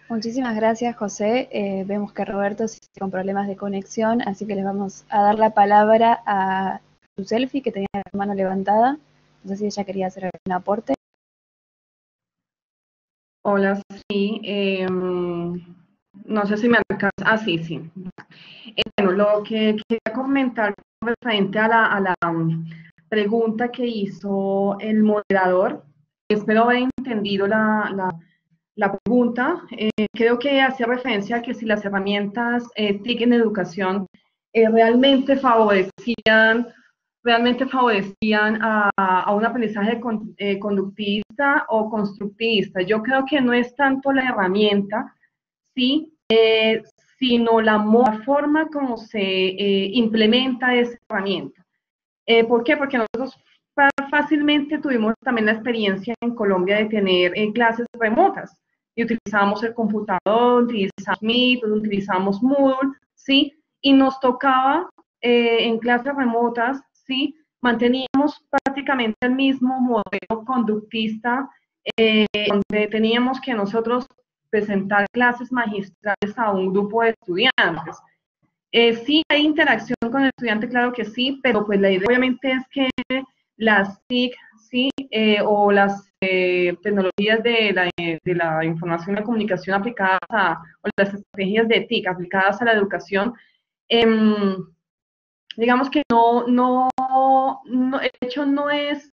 N: Muchísimas gracias, José. Vemos que Roberto sigue con problemas de conexión, así que les vamos a dar la palabra a Yuselfi, que tenía la mano levantada. No sé si ella quería hacer algún aporte.
D: Hola, sí. No sé si me alcanza. Sí. Bueno, lo que quería comentar referente a la pregunta que hizo el moderador, espero haber entendido la pregunta. Creo que hacía referencia a que si las herramientas TIC en educación realmente favorecían a un aprendizaje conductista o constructivista. Yo creo que no es tanto la herramienta, sí, sino la forma como se implementa esa herramienta. ¿Por qué? Porque nosotros fácilmente tuvimos también la experiencia en Colombia de tener clases remotas y utilizamos el computador, utilizamos Meet, utilizamos Moodle, ¿sí? Y nos tocaba en clases remotas, ¿sí? Manteníamos prácticamente el mismo modelo conductista, donde teníamos que nosotros presentar clases magistrales a un grupo de estudiantes. Sí hay interacción con el estudiante, claro que sí, pero pues la idea obviamente es que las TIC, sí, o las tecnologías de la información y la comunicación aplicadas o las estrategias de TIC aplicadas a la educación, digamos que el hecho no es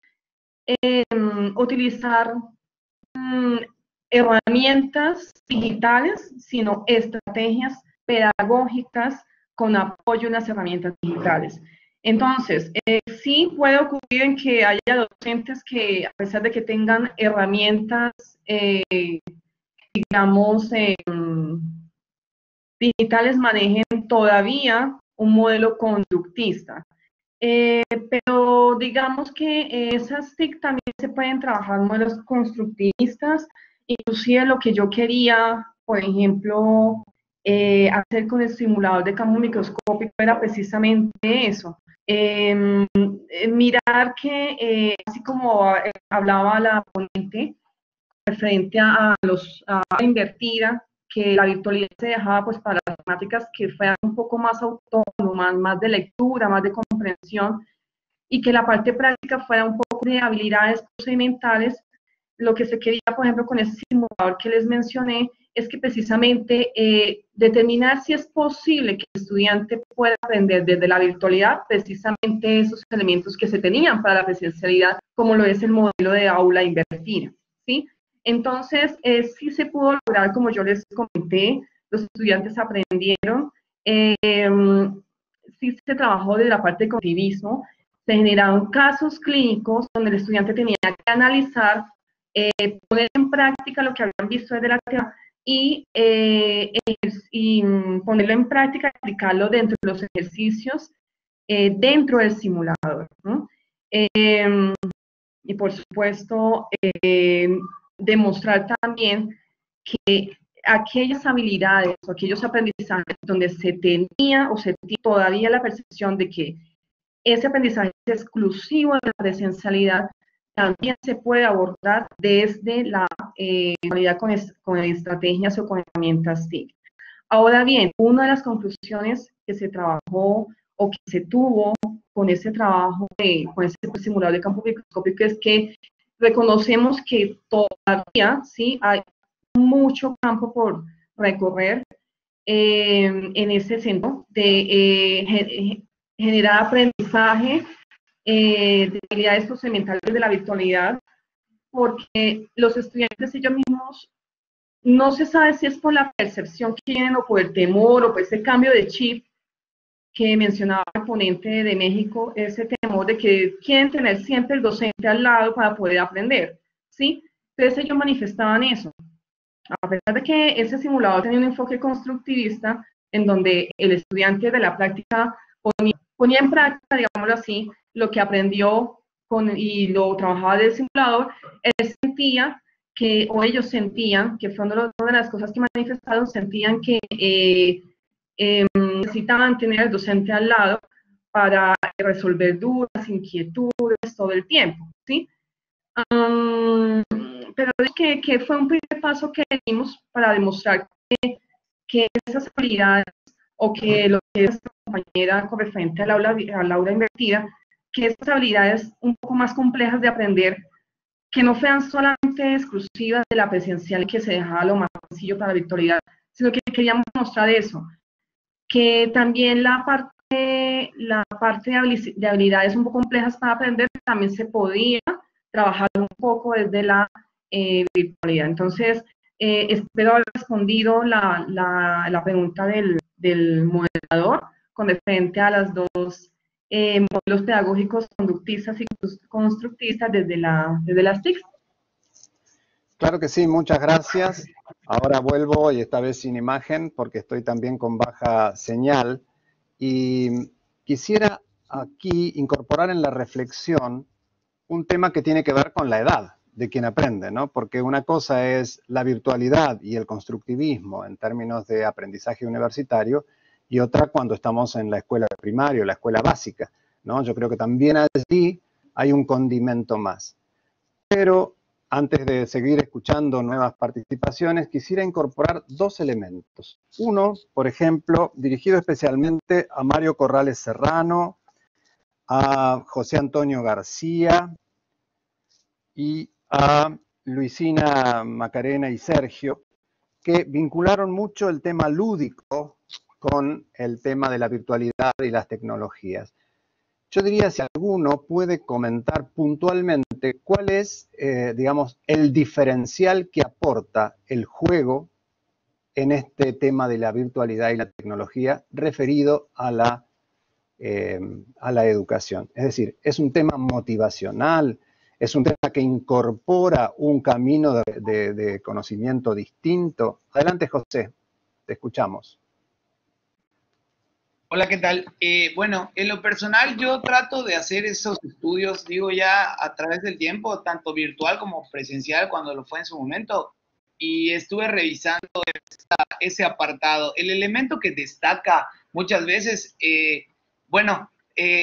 D: utilizar herramientas digitales, sino estrategias pedagógicas con apoyo en las herramientas digitales. Entonces, sí puede ocurrir en que haya docentes que, a pesar de que tengan herramientas, digamos, digitales, manejen todavía un modelo conductista. Pero digamos que esas TIC también se pueden trabajar modelos constructivistas. Inclusive lo que yo quería, por ejemplo, hacer con el simulador de campo microscópico era precisamente eso. Mirar que, así como hablaba la ponente, referente a la invertida, que la virtualidad se dejaba pues para las temáticas que fueran un poco más autónomas, más de lectura, más de comprensión, y que la parte práctica fuera un poco de habilidades procedimentales. Lo que se quería, por ejemplo, con ese simulador que les mencioné, es que precisamente determinar si es posible que el estudiante pueda aprender desde la virtualidad precisamente esos elementos que se tenían para la presencialidad, como lo es el modelo de aula invertida, ¿sí? Entonces, sí se pudo lograr, como yo les comenté, los estudiantes aprendieron, sí se trabajó de la parte de cognitivismo, se generaron casos clínicos donde el estudiante tenía que analizar, poner en práctica lo que habían visto desde la teoría y ponerlo en práctica, aplicarlo dentro de los ejercicios, dentro del simulador, ¿no? Y por supuesto, demostrar también que aquellas habilidades o aquellos aprendizajes donde se tenía o se tiene todavía la percepción de que ese aprendizaje es exclusivo de la presencialidad, también se puede abordar desde la calidad con estrategias o con herramientas TIC. Ahora bien, una de las conclusiones que se trabajó o que se tuvo con ese trabajo, con ese simulador de campo microscópico, es que reconocemos que todavía, ¿sí?, hay mucho campo por recorrer en ese centro de generar aprendizaje de habilidades procedimentales de la virtualidad, porque los estudiantes ellos mismos no se sabe si es por la percepción que tienen o por el temor o por ese cambio de chip que mencionaba el ponente de México, ese temor de que quieren tener siempre el docente al lado para poder aprender, ¿sí? Entonces ellos manifestaban eso. A pesar de que ese simulador tenía un enfoque constructivista, en donde el estudiante de la práctica ponía en práctica, digámoslo así, lo que aprendió y lo trabajaba del simulador, él sentía que, o ellos sentían, que fue una de las cosas que manifestaron, sentían que necesitaban tener al docente al lado para resolver dudas, inquietudes todo el tiempo, ¿sí? Pero que fue un primer paso que dimos para demostrar que esas habilidades, o que lo que es esta compañera con referente al aula invertida, que esas habilidades un poco más complejas de aprender, que no fueran solamente exclusivas de la presencial, que se dejaba lo más sencillo para la virtualidad, sino que queríamos mostrar eso, que también la parte de habilidades un poco complejas para aprender también se podía trabajar un poco desde la virtualidad. Entonces, espero haber respondido la pregunta del moderador con referente a las dos modelos pedagógicos conductistas y constructistas desde las TIC.
A: Claro que sí, muchas gracias. Ahora vuelvo, y esta vez sin imagen, porque estoy también con baja señal. Y quisiera aquí incorporar en la reflexión un tema que tiene que ver con la edad de quien aprende, ¿no? Porque una cosa es la virtualidad y el constructivismo en términos de aprendizaje universitario, y otra cuando estamos en la escuela primaria, la escuela básica, ¿no? Yo creo que también allí hay un condimento más. Pero antes de seguir escuchando nuevas participaciones, quisiera incorporar dos elementos. Uno, por ejemplo, dirigido especialmente a Mario Corrales Serrano, a José Antonio García y a Luisina Macarena y Sergio, que vincularon mucho el tema lúdico con el tema de la virtualidad y las tecnologías. Yo diría, si alguno puede comentar puntualmente cuál es, digamos, el diferencial que aporta el juego en este tema de la virtualidad y la tecnología referido a la educación. Es decir, es un tema motivacional, es un tema que incorpora un camino de conocimiento distinto. Adelante, José, te escuchamos.
O: Hola, ¿qué tal? Bueno, en lo personal yo trato de hacer esos estudios, digo ya a través del tiempo, tanto virtual como presencial cuando lo fue en su momento, y estuve revisando ese apartado. El elemento que destaca muchas veces,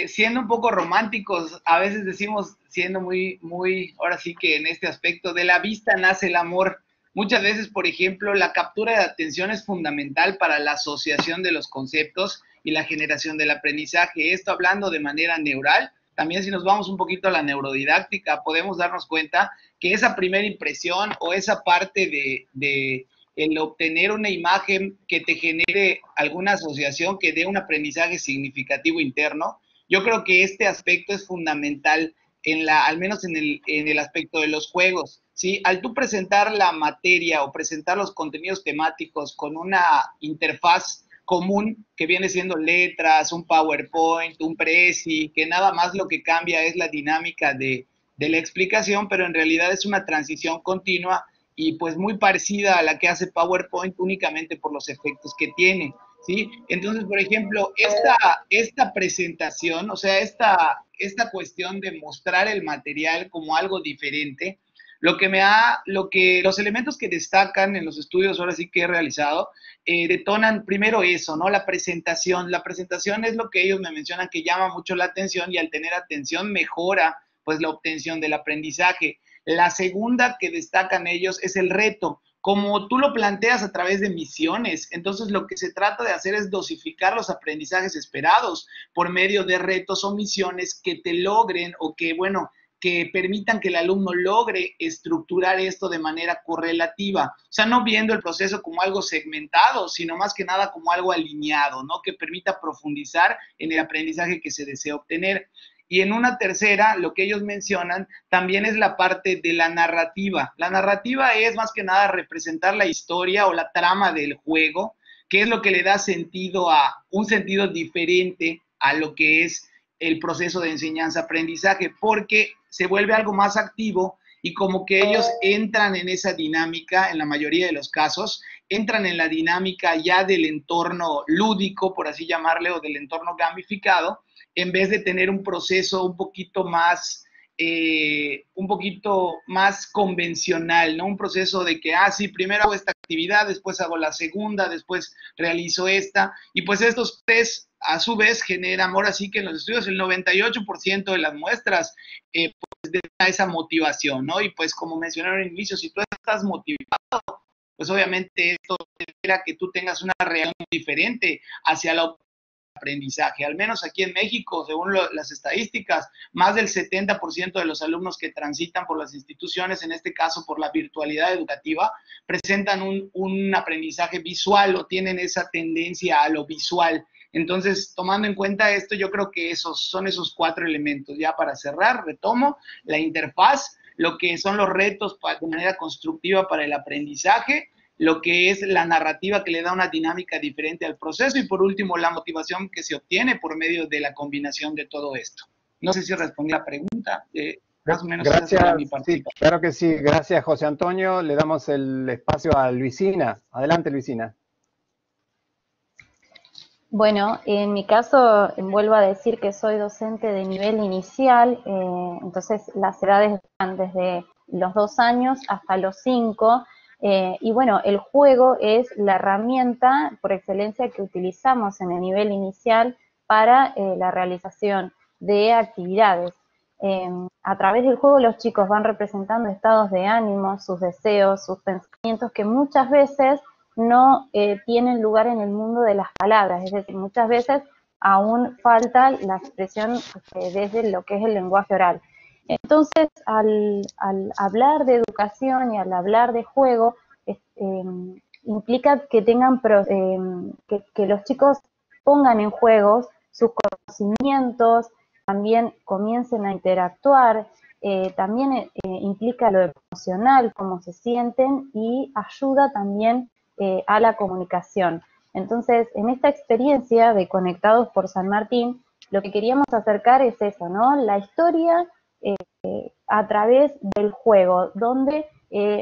O: siendo un poco románticos, a veces decimos, siendo muy, ahora sí que en este aspecto, de la vista nace el amor. Muchas veces, por ejemplo, la captura de atención es fundamental para la asociación de los conceptos y la generación del aprendizaje. Esto hablando de manera neural. También si nos vamos un poquito a la neurodidáctica, podemos darnos cuenta que esa primera impresión o esa parte de el obtener una imagen que te genere alguna asociación que dé un aprendizaje significativo interno, yo creo que este aspecto es fundamental, al menos en el aspecto de los juegos. ¿Sí? Al tú presentar la materia o presentar los contenidos temáticos con una interfaz común que viene siendo letras, un PowerPoint, un Prezi, que nada más lo que cambia es la dinámica de la explicación, pero en realidad es una transición continua y pues muy parecida a la que hace PowerPoint únicamente por los efectos que tiene, ¿sí? Entonces, por ejemplo, esta presentación, o sea, esta cuestión de mostrar el material como algo diferente, los elementos que destacan en los estudios ahora sí que he realizado, detonan primero eso, ¿no? La presentación. La presentación es lo que ellos me mencionan que llama mucho la atención, y al tener atención mejora pues la obtención del aprendizaje. La segunda que destacan ellos es el reto. como tú lo planteas a través de misiones. Entonces lo que se trata de hacer es dosificar los aprendizajes esperados por medio de retos o misiones que te logren o que, bueno, que permitan que el alumno logre estructurar esto de manera correlativa. O sea, no viendo el proceso como algo segmentado, sino más que nada como algo alineado, ¿no? Que permita profundizar en el aprendizaje que se desea obtener. Y en una tercera, lo que ellos mencionan también es la parte de la narrativa. La narrativa es más que nada representar la historia o la trama del juego, que es lo que le da sentido a un sentido diferente a lo que es el proceso de enseñanza-aprendizaje, porque se vuelve algo más activo y como que ellos entran en esa dinámica, en la mayoría de los casos, entran en la dinámica ya del entorno lúdico, por así llamarle, o del entorno gamificado, en vez de tener un proceso un poquito más convencional, ¿no? Un proceso de que, sí, primero hago esta actividad, después hago la segunda, después realizo esta, y pues estos test a su vez generan, ahora sí que en los estudios el 98% de las muestras pues da esa motivación, ¿no? Y pues como mencionaron al inicio, si tú estás motivado, pues obviamente esto espera que tú tengas una reacción diferente hacia la aprendizaje. Al menos aquí en México, según las estadísticas, más del 70% de los alumnos que transitan por las instituciones, en este caso por la virtualidad educativa, presentan un aprendizaje visual o tienen esa tendencia a lo visual. Entonces, tomando en cuenta esto, yo creo que son esos 4 elementos. Ya para cerrar, retomo, la interfaz, lo que son los retos de manera constructiva para el aprendizaje, lo que es la narrativa que le da una dinámica diferente al proceso y por último la motivación que se obtiene por medio de la combinación de todo esto. No sé si respondí a la pregunta, más o menos
P: gracias,
O: esa sería mi participación.
P: Sí, claro que sí, gracias José Antonio, le damos el espacio a Luisina. Adelante Luisina.
H: Bueno, en mi caso, vuelvo a decir que soy docente de nivel inicial, entonces las edades van desde los 2 años hasta los 5, y bueno, el juego es la herramienta por excelencia que utilizamos en el nivel inicial para la realización de actividades. A través del juego los chicos van representando estados de ánimo, sus deseos, sus pensamientos que muchas veces no tienen lugar en el mundo de las palabras, es decir, muchas veces aún falta la expresión desde lo que es el lenguaje oral. Entonces, al hablar de educación y al hablar de juego, implica que tengan que los chicos pongan en juego sus conocimientos, también comiencen a interactuar, también implica lo emocional, cómo se sienten y ayuda también a la comunicación. Entonces, en esta experiencia de Conectados por San Martín, lo que queríamos acercar es eso, ¿no? La historia a través del juego, donde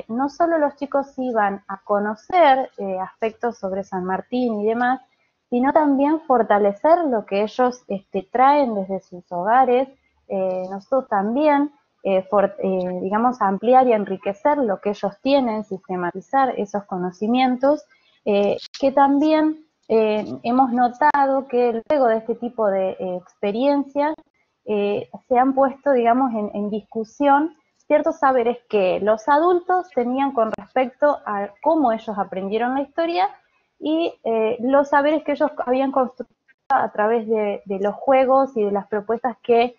H: no solo los chicos iban a conocer aspectos sobre San Martín y demás, sino también fortalecer lo que ellos traen desde sus hogares, nosotros también, digamos, ampliar y enriquecer lo que ellos tienen, sistematizar esos conocimientos, que también hemos notado que luego de este tipo de experiencias se han puesto, digamos, en discusión ciertos saberes que los adultos tenían con respecto a cómo ellos aprendieron la historia y los saberes que ellos habían construido a través de los juegos y de las propuestas que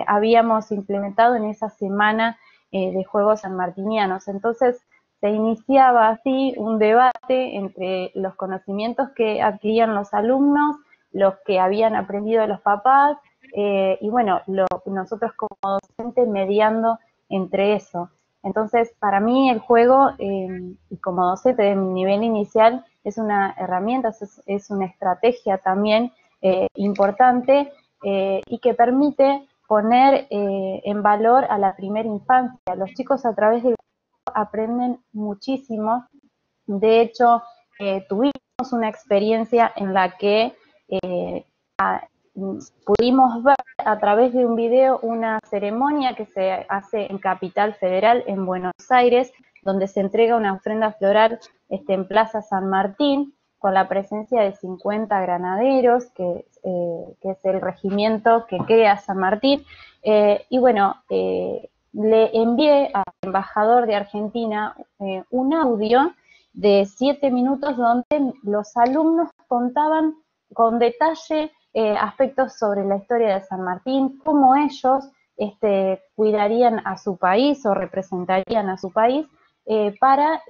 H: habíamos implementado en esa semana de juegos sanmartinianos. Entonces se iniciaba así un debate entre los conocimientos que adquirían los alumnos, los que habían aprendido de los papás, y bueno, nosotros como docentes mediando entre eso. Entonces, para mí el juego, y como docente de mi nivel inicial, es una herramienta, es una estrategia también importante y que permite poner en valor a la primera infancia. Los chicos a través del juego aprenden muchísimo. De hecho, tuvimos una experiencia en la que pudimos ver a través de un video una ceremonia que se hace en Capital Federal, en Buenos Aires, donde se entrega una ofrenda floral en Plaza San Martín, con la presencia de 50 granaderos, que es el regimiento que crea San Martín. Y bueno, le envié al embajador de Argentina un audio de 7 minutos donde los alumnos contaban con detalle aspectos sobre la historia de San Martín, cómo ellos cuidarían a su país o representarían a su país para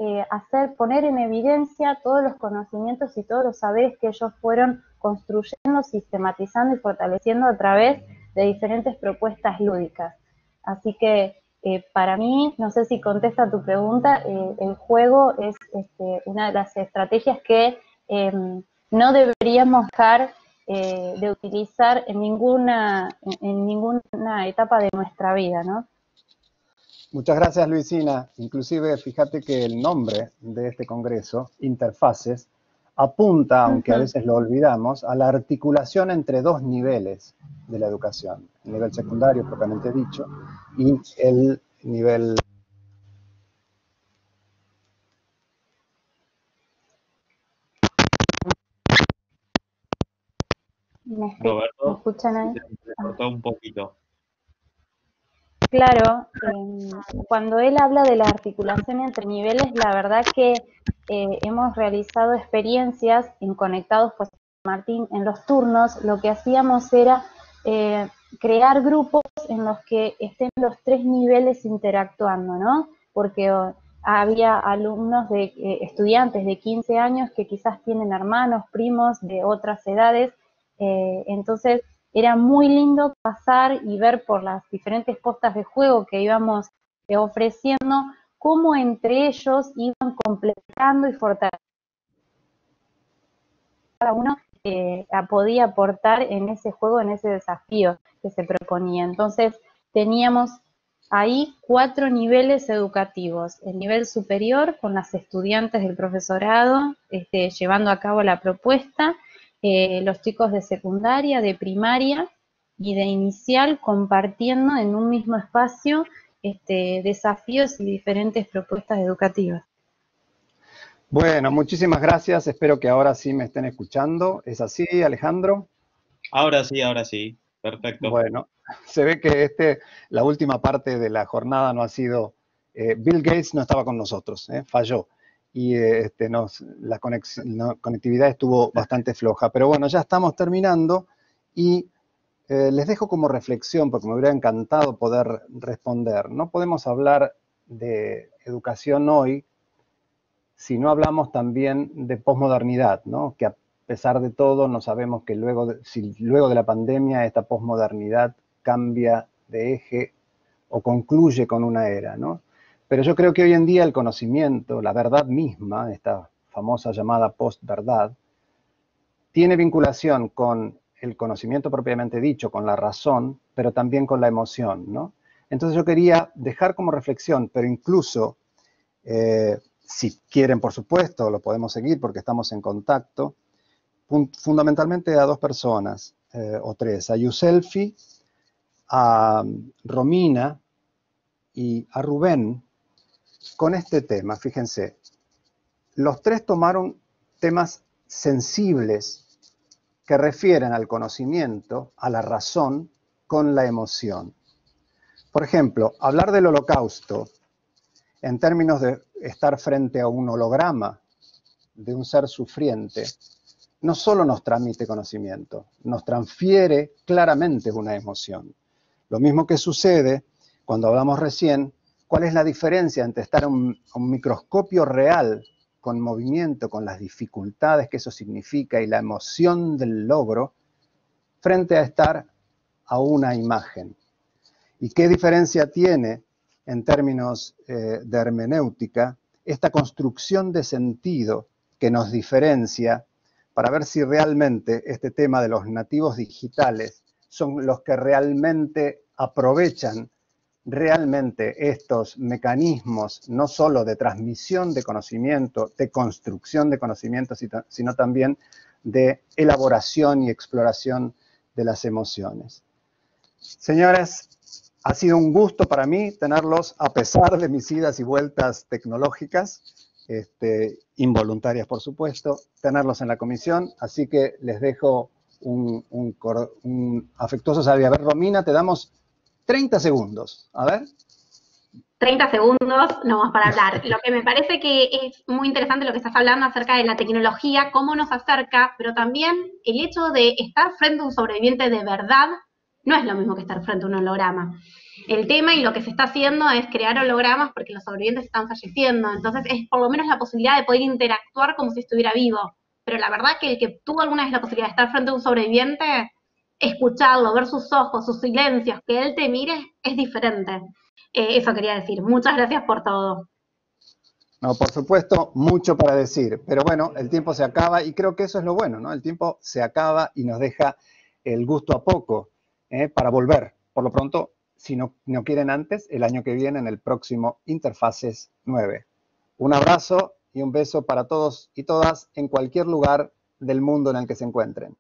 H: poner en evidencia todos los conocimientos y todos los saberes que ellos fueron construyendo, sistematizando y fortaleciendo a través de diferentes propuestas lúdicas. Así que para mí, no sé si contesta tu pregunta, el juego es una de las estrategias que no deberíamos dejar de utilizar en ninguna etapa de nuestra vida, ¿no?
P: Muchas gracias, Luisina. Inclusive, fíjate que el nombre de este congreso, Interfaces, apunta, aunque a veces lo olvidamos, a la articulación entre dos niveles de la educación, el nivel secundario propiamente dicho, y el nivel...
J: Roberto,
H: ¿Me escuchan ahí?
J: se cortó un poquito.
H: Claro, cuando él habla de la articulación entre niveles, la verdad que hemos realizado experiencias en Conectados por San Martín. En los turnos lo que hacíamos era crear grupos en los que estén los 3 niveles interactuando, ¿no? Porque había alumnos estudiantes de 15 años que quizás tienen hermanos, primos de otras edades, entonces era muy lindo pasar y ver por las diferentes postas de juego que íbamos ofreciendo, cómo entre ellos iban completando y fortaleciendo. Cada uno podía aportar en ese juego, en ese desafío que se proponía. Entonces teníamos ahí 4 niveles educativos. El nivel superior con las estudiantes del profesorado llevando a cabo la propuesta, los chicos de secundaria, de primaria y de inicial compartiendo en un mismo espacio desafíos y diferentes propuestas educativas.
P: Bueno, muchísimas gracias. Espero que ahora sí me estén escuchando. ¿Es así, Alejandro?
J: Ahora sí. Perfecto.
P: Bueno, se ve que la última parte de la jornada no ha sido... Bill Gates no estaba con nosotros, falló. Y la conectividad estuvo bastante floja. Pero bueno, ya estamos terminando y les dejo como reflexión, porque me hubiera encantado poder responder. No podemos hablar de educación hoy si no hablamos también de posmodernidad, ¿no? Que a pesar de todo no sabemos que luego de la pandemia esta posmodernidad cambia de eje o concluye con una era, ¿no? Pero yo creo que hoy en día el conocimiento, la verdad misma, esta famosa llamada postverdad, tiene vinculación con el conocimiento propiamente dicho, con la razón, pero también con la emoción, ¿no? Entonces yo quería dejar como reflexión, pero incluso, si quieren, por supuesto, lo podemos seguir porque estamos en contacto, fundamentalmente a 2 personas, o 3, a Yuselfi, a Romina y a Rubén, con este tema. Fíjense, los 3 tomaron temas sensibles que refieren al conocimiento, a la razón, con la emoción. Por ejemplo, hablar del Holocausto en términos de estar frente a un holograma de un ser sufriente, no solo nos transmite conocimiento, nos transfiere claramente una emoción. Lo mismo que sucede cuando hablamos recién, ¿cuál es la diferencia entre estar a un microscopio real con movimiento, con las dificultades que eso significa y la emoción del logro, frente a estar a una imagen? ¿Y qué diferencia tiene, en términos de hermenéutica, esta construcción de sentido que nos diferencia para ver si realmente este tema de los nativos digitales son los que realmente aprovechan realmente estos mecanismos, no solo de transmisión de conocimiento, de construcción de conocimiento, sino también de elaboración y exploración de las emociones? Señores, ha sido un gusto para mí tenerlos, a pesar de mis idas y vueltas tecnológicas, involuntarias por supuesto, tenerlos en la comisión, así que les dejo un afectuoso saludo. A ver, Romina, te damos 30 segundos. A ver.
M: 30 segundos nomás para hablar. Lo que me parece que es muy interesante lo que estás hablando acerca de la tecnología, cómo nos acerca, pero también el hecho de estar frente a un sobreviviente de verdad no es lo mismo que estar frente a un holograma. El tema y lo que se está haciendo es crear hologramas porque los sobrevivientes están falleciendo, entonces es por lo menos la posibilidad de poder interactuar como si estuviera vivo. Pero la verdad que el que tuvo alguna vez la posibilidad de estar frente a un sobreviviente, escucharlo, ver sus ojos, sus silencios, que él te mire, es diferente. Eso quería decir. Muchas gracias por todo.
P: No, por supuesto, mucho para decir, pero bueno, el tiempo se acaba y creo que eso es lo bueno, ¿no? El tiempo se acaba y nos deja el gusto a poco para volver. Por lo pronto, si no quieren antes, el año que viene en el próximo Interfaces 9. Un abrazo y un beso para todos y todas en cualquier lugar del mundo en el que se encuentren.